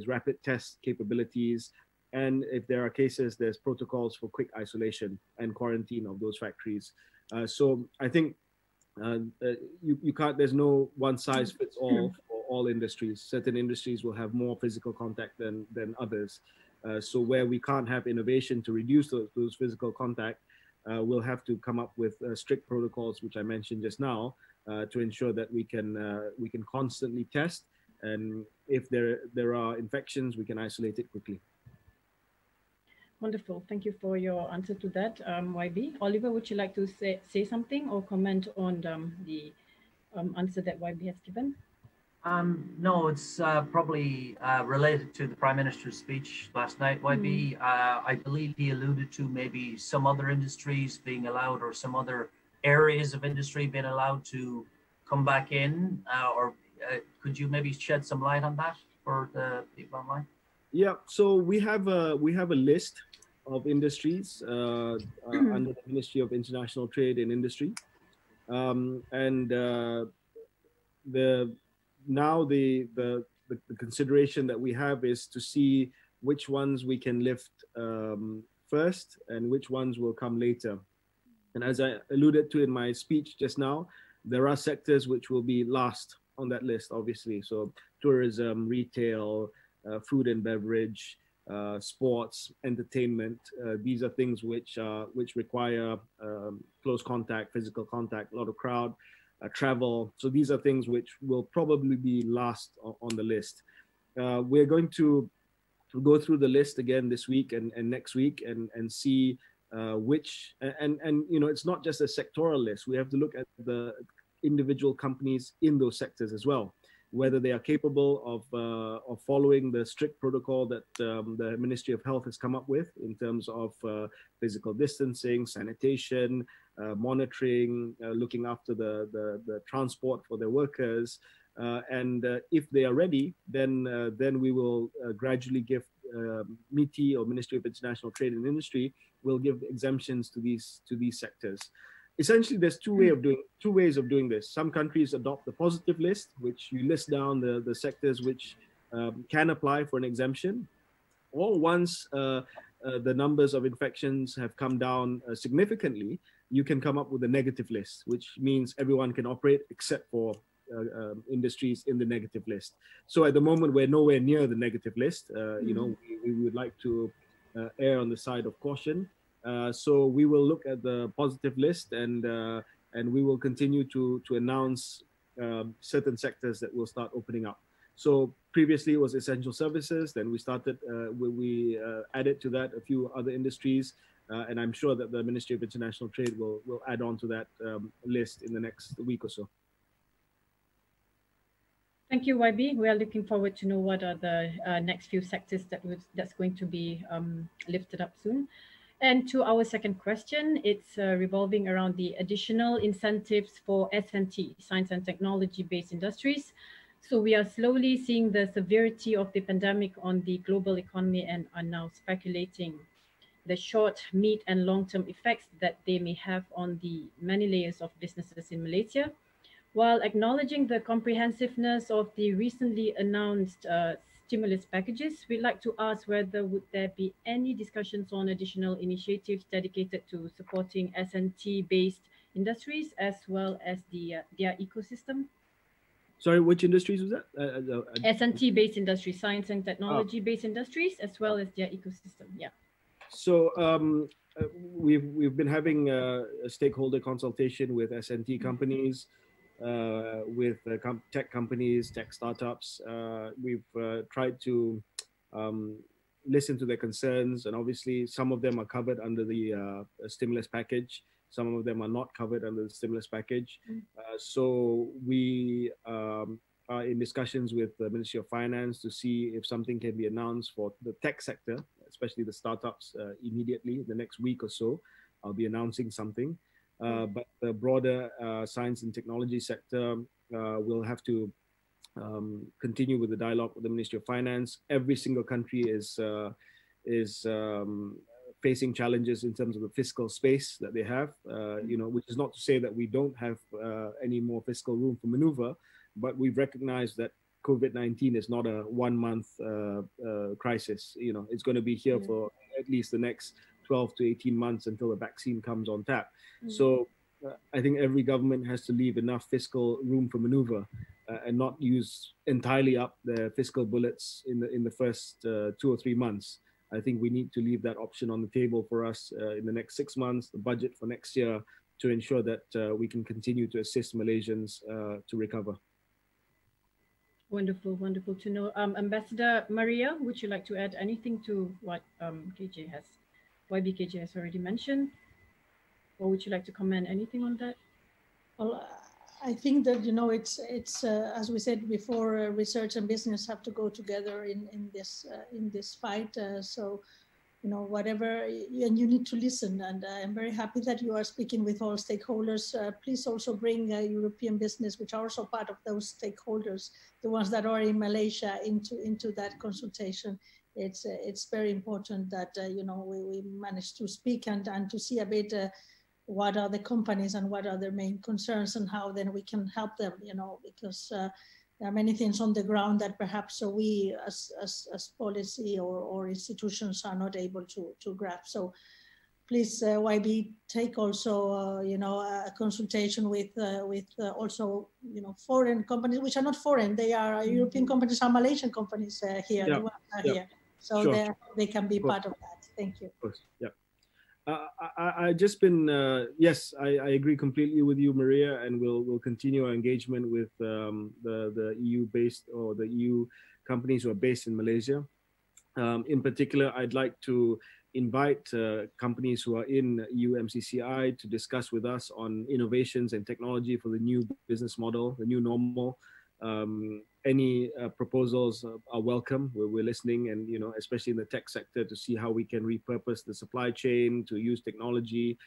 rapid test capabilities, and if there are cases, there's protocols for quick isolation and quarantine of those factories. So I think you can't, there's no one size fits all for all industries. Certain industries will have more physical contact than others. So where we can't have innovation to reduce those physical contact, we'll have to come up with strict protocols, which I mentioned just now, to ensure that we can constantly test, and if there are infections, we can isolate it quickly. Wonderful. Thank you for your answer to that, YB. Oliver, would you like to say something or comment on the answer that YB has given? No, it's probably related to the Prime Minister's speech last night. YB, I believe he alluded to maybe some other industries being allowed, or some other areas of industry being allowed to come back in, or could you maybe shed some light on that for the people online? Yeah, so we have a list of industries under the Ministry of International Trade and Industry, and the consideration that we have is to see which ones we can lift first and which ones will come later. And as I alluded to in my speech just now, there are sectors which will be last on that list, obviously. So tourism, retail, food and beverage, sports, entertainment. These are things which require close contact, physical contact, a lot of crowd, travel. So these are things which will probably be last on the list. We're going to go through the list again this week and next week and see which, and you know, it's not just a sectoral list. We have to look at the individual companies in those sectors as well, whether they are capable of following the strict protocol that the Ministry of Health has come up with in terms of physical distancing, sanitation, monitoring, looking after the transport for their workers. And if they are ready, then we will gradually give MITI, or Ministry of International Trade and Industry, will give exemptions to these sectors. Essentially, there's two ways of doing this. Some countries adopt the positive list, which you list down the sectors which can apply for an exemption. Or once the numbers of infections have come down significantly, you can come up with a negative list, which means everyone can operate except for industries in the negative list. So at the moment, we're nowhere near the negative list. You know, we would like to err on the side of caution. So we will look at the positive list, and we will continue to announce certain sectors that will start opening up. So previously it was essential services. Then we started, we added to that a few other industries, and I'm sure that the Ministry of International Trade will add on to that list in the next week or so. Thank you, YB. We are looking forward to know what are the next few sectors that's going to be lifted up soon. And to our second question, it's revolving around the additional incentives for S&T, science and technology-based industries. So we are slowly seeing the severity of the pandemic on the global economy and are now speculating the short, mid, and long-term effects that they may have on the many layers of businesses in Malaysia. While acknowledging the comprehensiveness of the recently announced stimulus packages, we'd like to ask whether would there be any discussions on additional initiatives dedicated to supporting S&T-based industries as well as their ecosystem? Sorry, which industries was that? S&T-based industries, science and technology-based industries, as well as their ecosystem. Yeah. So we've been having a stakeholder consultation with S&T companies, with tech companies, tech startups. We've tried to listen to their concerns, and obviously some of them are covered under the stimulus package. Some of them are not covered under the stimulus package. So we are in discussions with the Ministry of Finance to see if something can be announced for the tech sector, especially the startups, immediately in the next week or so. I'll be announcing something. But the broader science and technology sector will have to continue with the dialogue with the Ministry of Finance. Every single country is facing challenges in terms of the fiscal space that they have, which is not to say that we don't have any more fiscal room for maneuver, but we've recognized that COVID-19 is not a 1 month crisis. It's going to be here for at least the next 12 to 18 months until the vaccine comes on tap. So I think every government has to leave enough fiscal room for maneuver and not use entirely up their fiscal bullets in the first 2 or 3 months. I think we need to leave that option on the table for us in the next 6 months, the budget for next year, to ensure that we can continue to assist Malaysians to recover. Wonderful, wonderful to know. Ambassador Maria, would you like to add anything to what YBKJ has already mentioned? Or would you like to comment anything on that? Well, I think that, it's as we said before, research and business have to go together in this fight. So, whatever, and you need to listen. And I'm very happy that you are speaking with all stakeholders. Please also bring European business, which are also part of those stakeholders, the ones that are in Malaysia, into that consultation. It's very important that we manage to speak and to see a bit. What are the companies and what are their main concerns, and how then we can help them, because there are many things on the ground that perhaps we as policy or institutions are not able to grasp. So please, YB, take also, a consultation with also, foreign companies, which are not foreign, they are European companies, are Malaysian companies here, the ones are here. So they can be part of that. Thank you. Of course, yeah. I just been yes, I agree completely with you, Maria, and we'll continue our engagement with the EU based or the EU companies who are based in Malaysia. In particular, I'd like to invite companies who are in EU MCCI to discuss with us on innovations and technology for the new business model, the new normal. Any proposals are welcome. We're listening, and especially in the tech sector, to see how we can repurpose the supply chain to use technology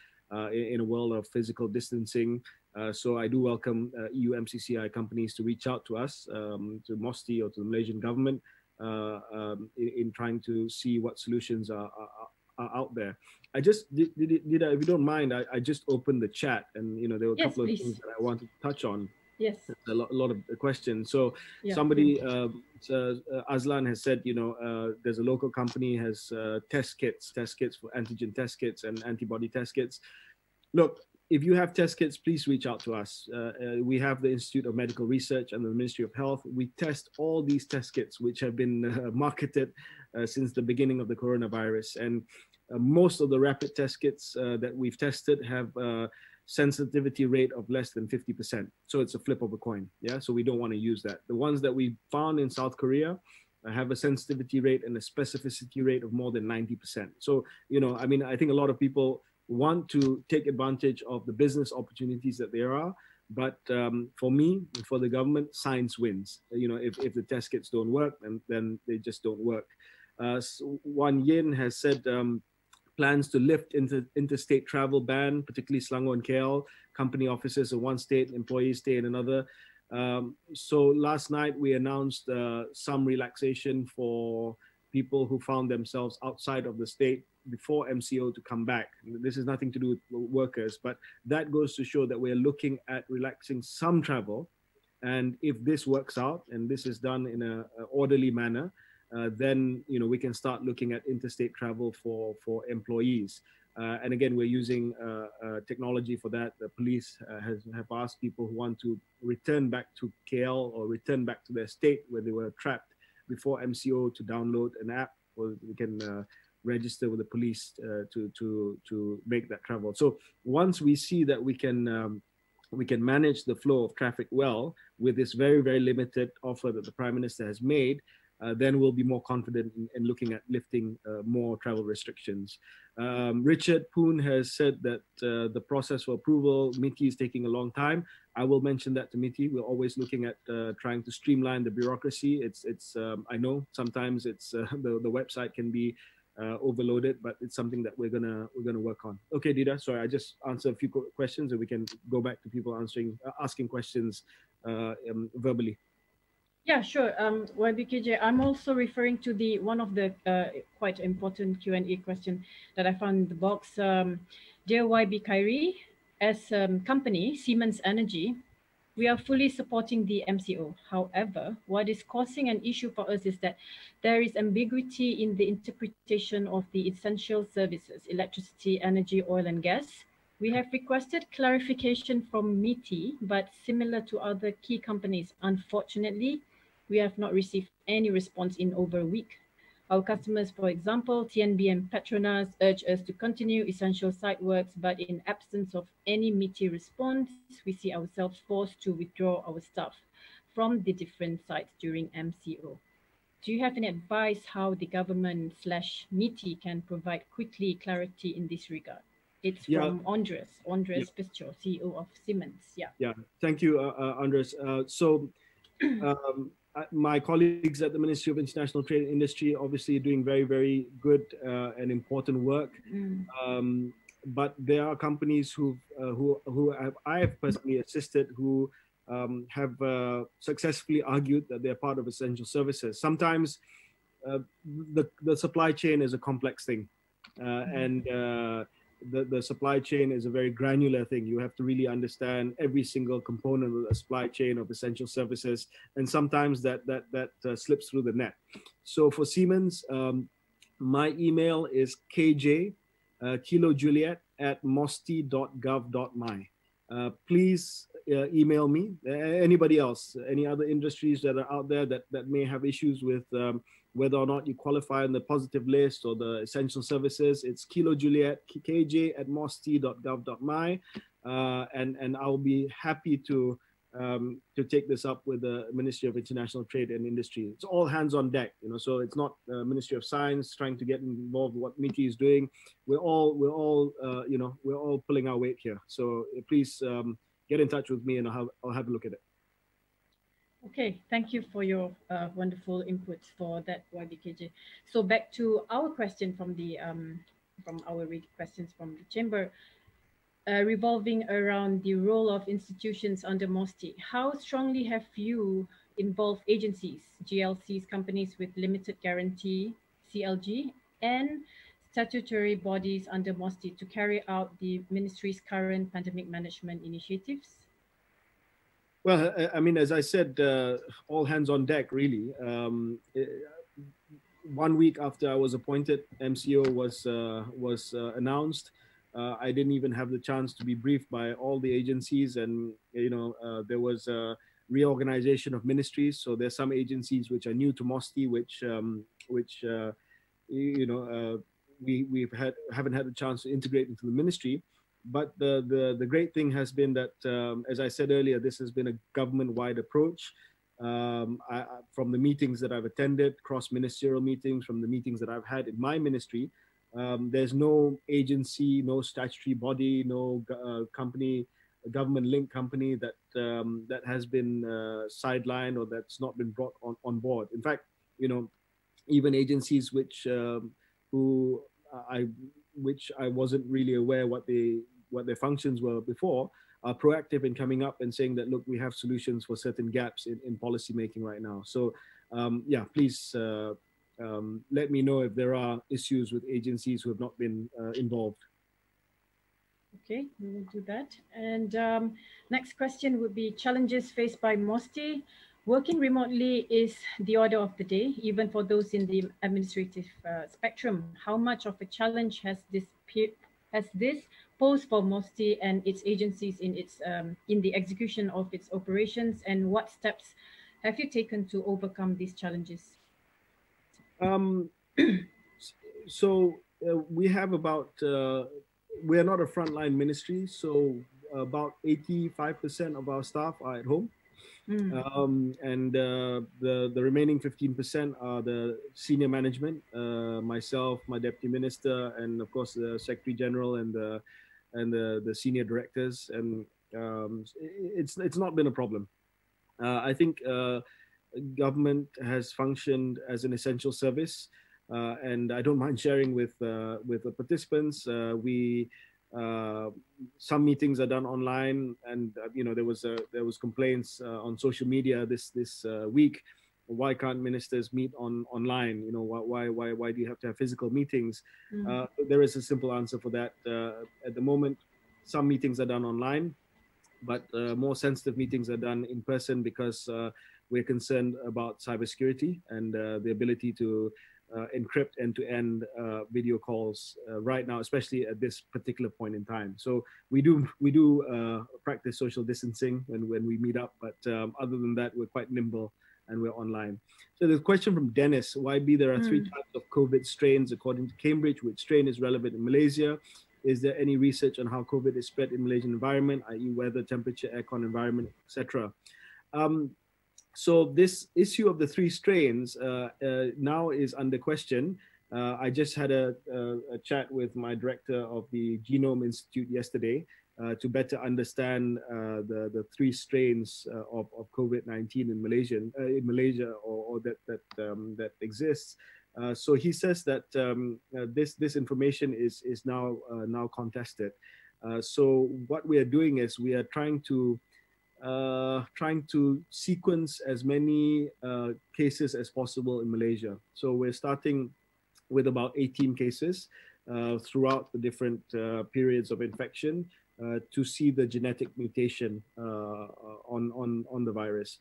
in a world of physical distancing. So I do welcome EU MCCI companies to reach out to us, to MOSTI or to the Malaysian government, in trying to see what solutions are out there. I just did if you don't mind, I just opened the chat, and there were a couple of things that I wanted to touch on. Yes, a lot of questions. So somebody, Aslan has said, there's a local company has test kits for antigen test kits and antibody test kits. Look, if you have test kits, please reach out to us. We have the Institute of Medical Research and the Ministry of Health. We test all these test kits, which have been marketed since the beginning of the coronavirus. And most of the rapid test kits that we've tested have sensitivity rate of less than 50%. So it's a flip of a coin. Yeah. So we don't want to use that. The ones that we found in South Korea have a sensitivity rate and a specificity rate of more than 90%. So, I think a lot of people want to take advantage of the business opportunities that there are. But for me, for the government, science wins. If the test kits don't work, then they just don't work. Wan Yin has said, plans to lift interstate travel ban, particularly Selangor and KL. Company offices in one state, employees stay in another. So last night we announced some relaxation for people who found themselves outside of the state before MCO to come back. This has nothing to do with workers, but that goes to show that we're looking at relaxing some travel. And if this works out, and this is done in an orderly manner, then we can start looking at interstate travel for employees. And again, we're using technology for that. The police have asked people who want to return back to KL or return back to their state where they were trapped before MCO to download an app, or we can register with the police to make that travel. So once we see that we can manage the flow of traffic well with this very, very limited offer that the Prime Minister has made, then we'll be more confident in looking at lifting more travel restrictions. Richard Poon has said that the process for approval, MITI, is taking a long time. I will mention that to MITI. We're always looking at trying to streamline the bureaucracy. I know sometimes the website can be overloaded, but it's something that we're gonna work on. Okay, Dida, sorry, I just answered a few questions, and we can go back to people asking questions verbally. Yeah, sure. YBKJ, I'm also referring to the one of the quite important Q&A question that I found in the box. Dear YB Khairy, as a company, Siemens Energy, we are fully supporting the MCO. However, what is causing an issue for us is that there is ambiguity in the interpretation of the essential services, electricity, energy, oil and gas. We have requested clarification from MITI, but similar to other key companies, unfortunately, we have not received any response in over a week. Our customers, for example, TNB and Petronas, urge us to continue essential site works, but in absence of any MITI response, we see ourselves forced to withdraw our staff from the different sites during MCO. Do you have any advice how the government / MITI can provide quickly clarity in this regard? It's from Andres Pischo, CEO of Siemens. Yeah, thank you, Andres. My colleagues at the Ministry of International Trade and Industry obviously doing very, very good and important work. But there are companies who I have personally assisted who have successfully argued that they're part of essential services. Sometimes the supply chain is a complex thing, and the supply chain is a very granular thing. You have to really understand every single component of the supply chain of essential services, and sometimes that slips through the net. So for Siemens, my email is kj Kilo Juliet at mosti.gov.my. Please email me. Anybody else, any other industries that are out there that may have issues with whether or not you qualify on the positive list or the essential services, it's Kilo Juliet, kj at mosti.gov.my, and I'll be happy to take this up with the Ministry of International Trade and Industry. It's all hands on deck, so it's not Ministry of Science trying to get involved with what MITI is doing. We're all pulling our weight here. So please get in touch with me and I'll have a look at it. Okay, thank you for your wonderful input for that, YBKJ. So back to our question from the from our questions from the chamber, revolving around the role of institutions under MOSTI. How strongly have you involved agencies, GLCs, companies with limited guarantee, CLG, and statutory bodies under MOSTI to carry out the ministry's current pandemic management initiatives? Well, I mean, as I said, all hands on deck, really. 1 week after I was appointed, MCO was announced. I didn't even have the chance to be briefed by all the agencies, and there was a reorganization of ministries. So there's some agencies which are new to MOSTI, which we haven't had the chance to integrate into the ministry. But the great thing has been that, as I said earlier, this has been a government-wide approach. From the meetings that I've attended, cross-ministerial meetings, from the meetings that I've had in my ministry, there's no agency, no statutory body, no government-linked company that has been sidelined or that's not been brought on board. In fact, even agencies which I wasn't really aware what their functions were before, are proactive in coming up and saying that, look, we have solutions for certain gaps in policy making right now. So please let me know if there are issues with agencies who have not been involved. Okay, we will do that. And next question would be challenges faced by MOSTI. Working remotely is the order of the day, even for those in the administrative spectrum. How much of a challenge has this posed for MOSTI and its agencies in the execution of its operations, and what steps have you taken to overcome these challenges? We have about, we're not a frontline ministry, so about 85% of our staff are at home. And the remaining 15% are the senior management, myself, my deputy minister, and of course the secretary general and the senior directors. And it's not been a problem. I think government has functioned as an essential service, and I don't mind sharing with the participants. We Some meetings are done online, and there was complaints on social media this week. Why can't ministers meet online? Why do you have to have physical meetings? There is a simple answer for that. At the moment, some meetings are done online, but more sensitive meetings are done in person because we're concerned about cybersecurity and the ability to encrypt end-to-end video calls right now, especially at this particular point in time. So we do practice social distancing when we meet up, but other than that, we're quite nimble and we're online. So the question from Dennis, YB, there are 3 types of COVID strains according to Cambridge. Which strain is relevant in Malaysia? Is there any research on how COVID is spread in Malaysian environment, i.e. weather, temperature, aircon environment, etc.? So this issue of the 3 strains now is under question. I just had a chat with my director of the Genome Institute yesterday to better understand the 3 strains of COVID-19 in Malaysia or that exists. So he says that this information is now contested. So what we are doing is we are trying to sequence as many cases as possible in Malaysia. So we're starting with about 18 cases throughout the different periods of infection to see the genetic mutation on the virus.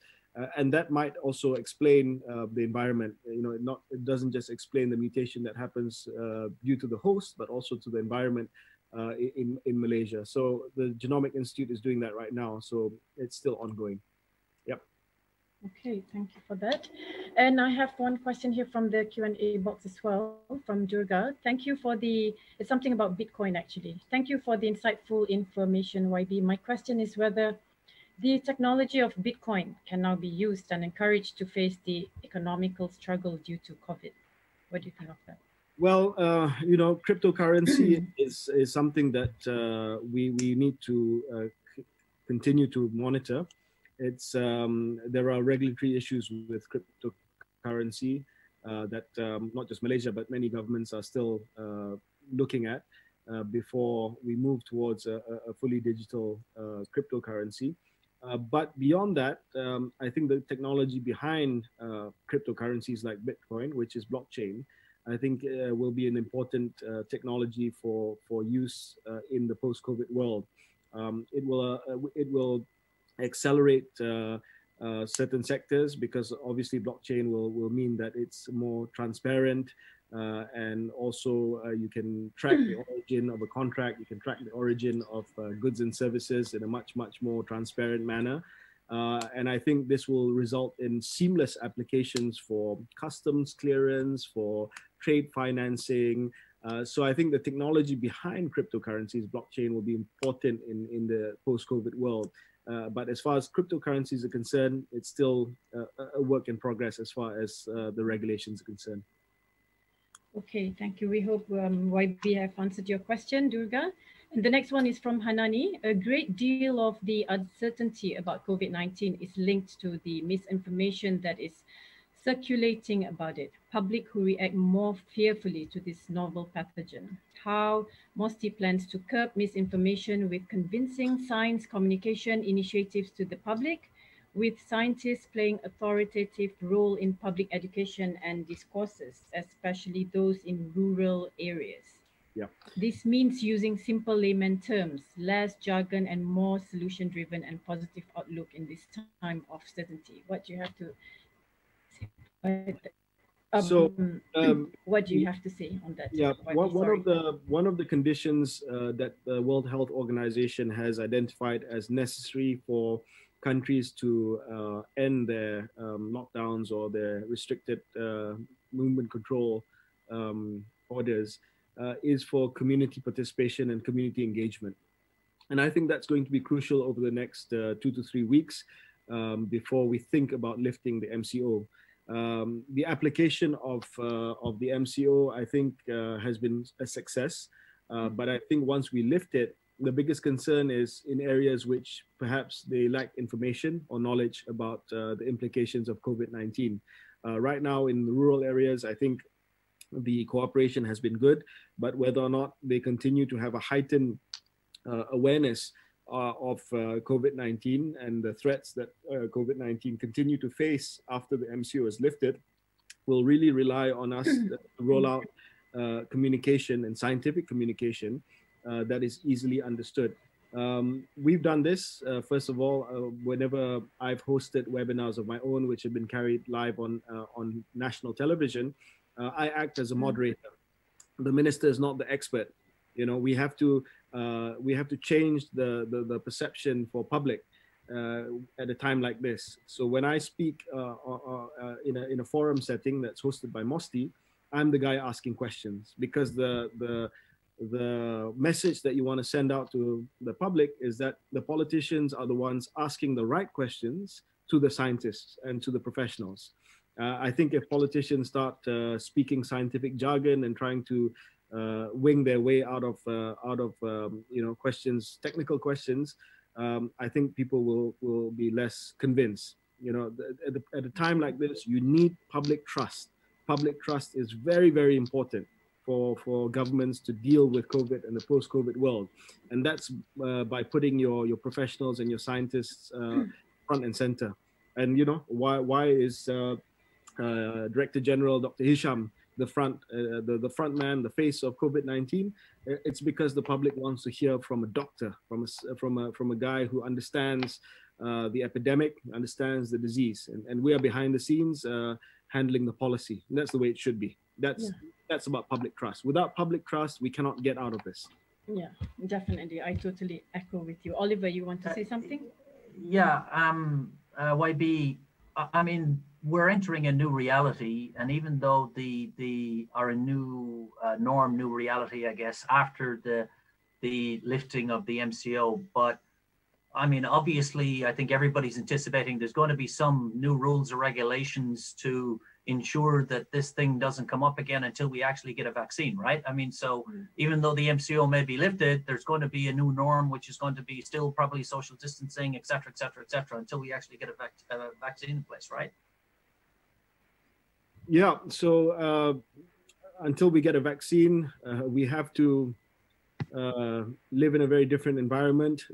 And that might also explain the environment. It doesn't just explain the mutation that happens due to the host, but also to the environment in Malaysia. So the Genomic Institute is doing that right now. So it's still ongoing. Yep. Okay, thank you for that. And I have one question here from the Q&A box as well, from Durga. Thank you for it's something about Bitcoin actually. Thank you for the insightful information, YB. My question is whether the technology of Bitcoin can now be used and encouraged to face the economical struggle due to COVID. What do you think of that? Well, cryptocurrency is something that we need to continue to monitor. There are regulatory issues with cryptocurrency that not just Malaysia, but many governments are still looking at before we move towards a fully digital cryptocurrency. But beyond that, I think the technology behind cryptocurrencies like Bitcoin, which is blockchain, I think will be an important technology for use in the post-COVID world. It will accelerate certain sectors because obviously blockchain will mean that it's more transparent and also you can track the origin of a contract, you can track the origin of goods and services in a much more transparent manner. And I think this will result in seamless applications for customs clearance, for trade financing. So I think the technology behind cryptocurrencies, blockchain, will be important in the post-COVID world. But as far as cryptocurrencies are concerned, it's still a work in progress as far as the regulations are concerned. Okay, thank you. We hope YB have answered your question, Durga. And the next one is from Hanani. A great deal of the uncertainty about COVID-19 is linked to the misinformation that is circulating about it. Public who react more fearfully to this novel pathogen. How MOSTI plans to curb misinformation with convincing science communication initiatives to the public, with scientists playing authoritative role in public education and discourses, especially those in rural areas. Yeah. This means using simple layman terms, less jargon, and more solution-driven and positive outlook in this time of certainty. What do you have to say? What do you have to say on that? Yeah, one of the conditions that the World Health Organization has identified as necessary for countries to end their lockdowns or their restricted movement control orders is for community participation and community engagement. And I think that's going to be crucial over the next 2 to 3 weeks before we think about lifting the MCO. The application of the MCO, I think, has been a success. But I think once we lift it, the biggest concern is in areas which perhaps they lack information or knowledge about the implications of COVID-19. Right now in the rural areas, I think the cooperation has been good, but whether or not they continue to have a heightened awareness of COVID-19 and the threats that COVID-19 continue to face after the MCO is lifted will really rely on us to roll out communication and scientific communication that is easily understood. We've done this, first of all, whenever I've hosted webinars of my own, which have been carried live on national television, I act as a moderator. The minister is not the expert. You know, we have to change the perception for public at a time like this. So when I speak in a forum setting that's hosted by MOSTI, I'm the guy asking questions, because the message that you want to send out to the public is that the politicians are the ones asking the right questions to the scientists and to the professionals. I think if politicians start speaking scientific jargon and trying to wing their way out of you know, questions, technical questions, I think people will be less convinced. You know, at a time like this, you need public trust. Public trust is very, very important for governments to deal with COVID and the post-COVID world, and that's by putting your professionals and your scientists front and center. And you know, why is Director General Dr. Hisham the front man, the face of COVID-19? It's because the public wants to hear from a doctor, from a guy who understands the epidemic, understands the disease, and we are behind the scenes handling the policy. And that's the way it should be. That's about public trust. Without public trust, we cannot get out of this. Yeah, definitely. I totally echo with you. Oliver, you want to say something? Yeah, YB, I mean, we're entering a new reality, and even though are a new norm, new reality, I guess, after the lifting of the MCO, but I mean, obviously, I think everybody's anticipating there's going to be some new rules or regulations to ensure that this thing doesn't come up again until we actually get a vaccine, right? I mean, so even though the MCO may be lifted, there's going to be a new norm, which is going to be still probably social distancing, et cetera, until we actually get a vaccine in place, right? Yeah, so until we get a vaccine, we have to live in a very different environment.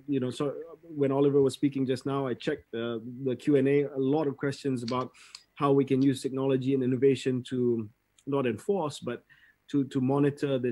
You know, so when Oliver was speaking just now, I checked the Q&A, a lot of questions about how we can use technology and innovation to not enforce, but to monitor the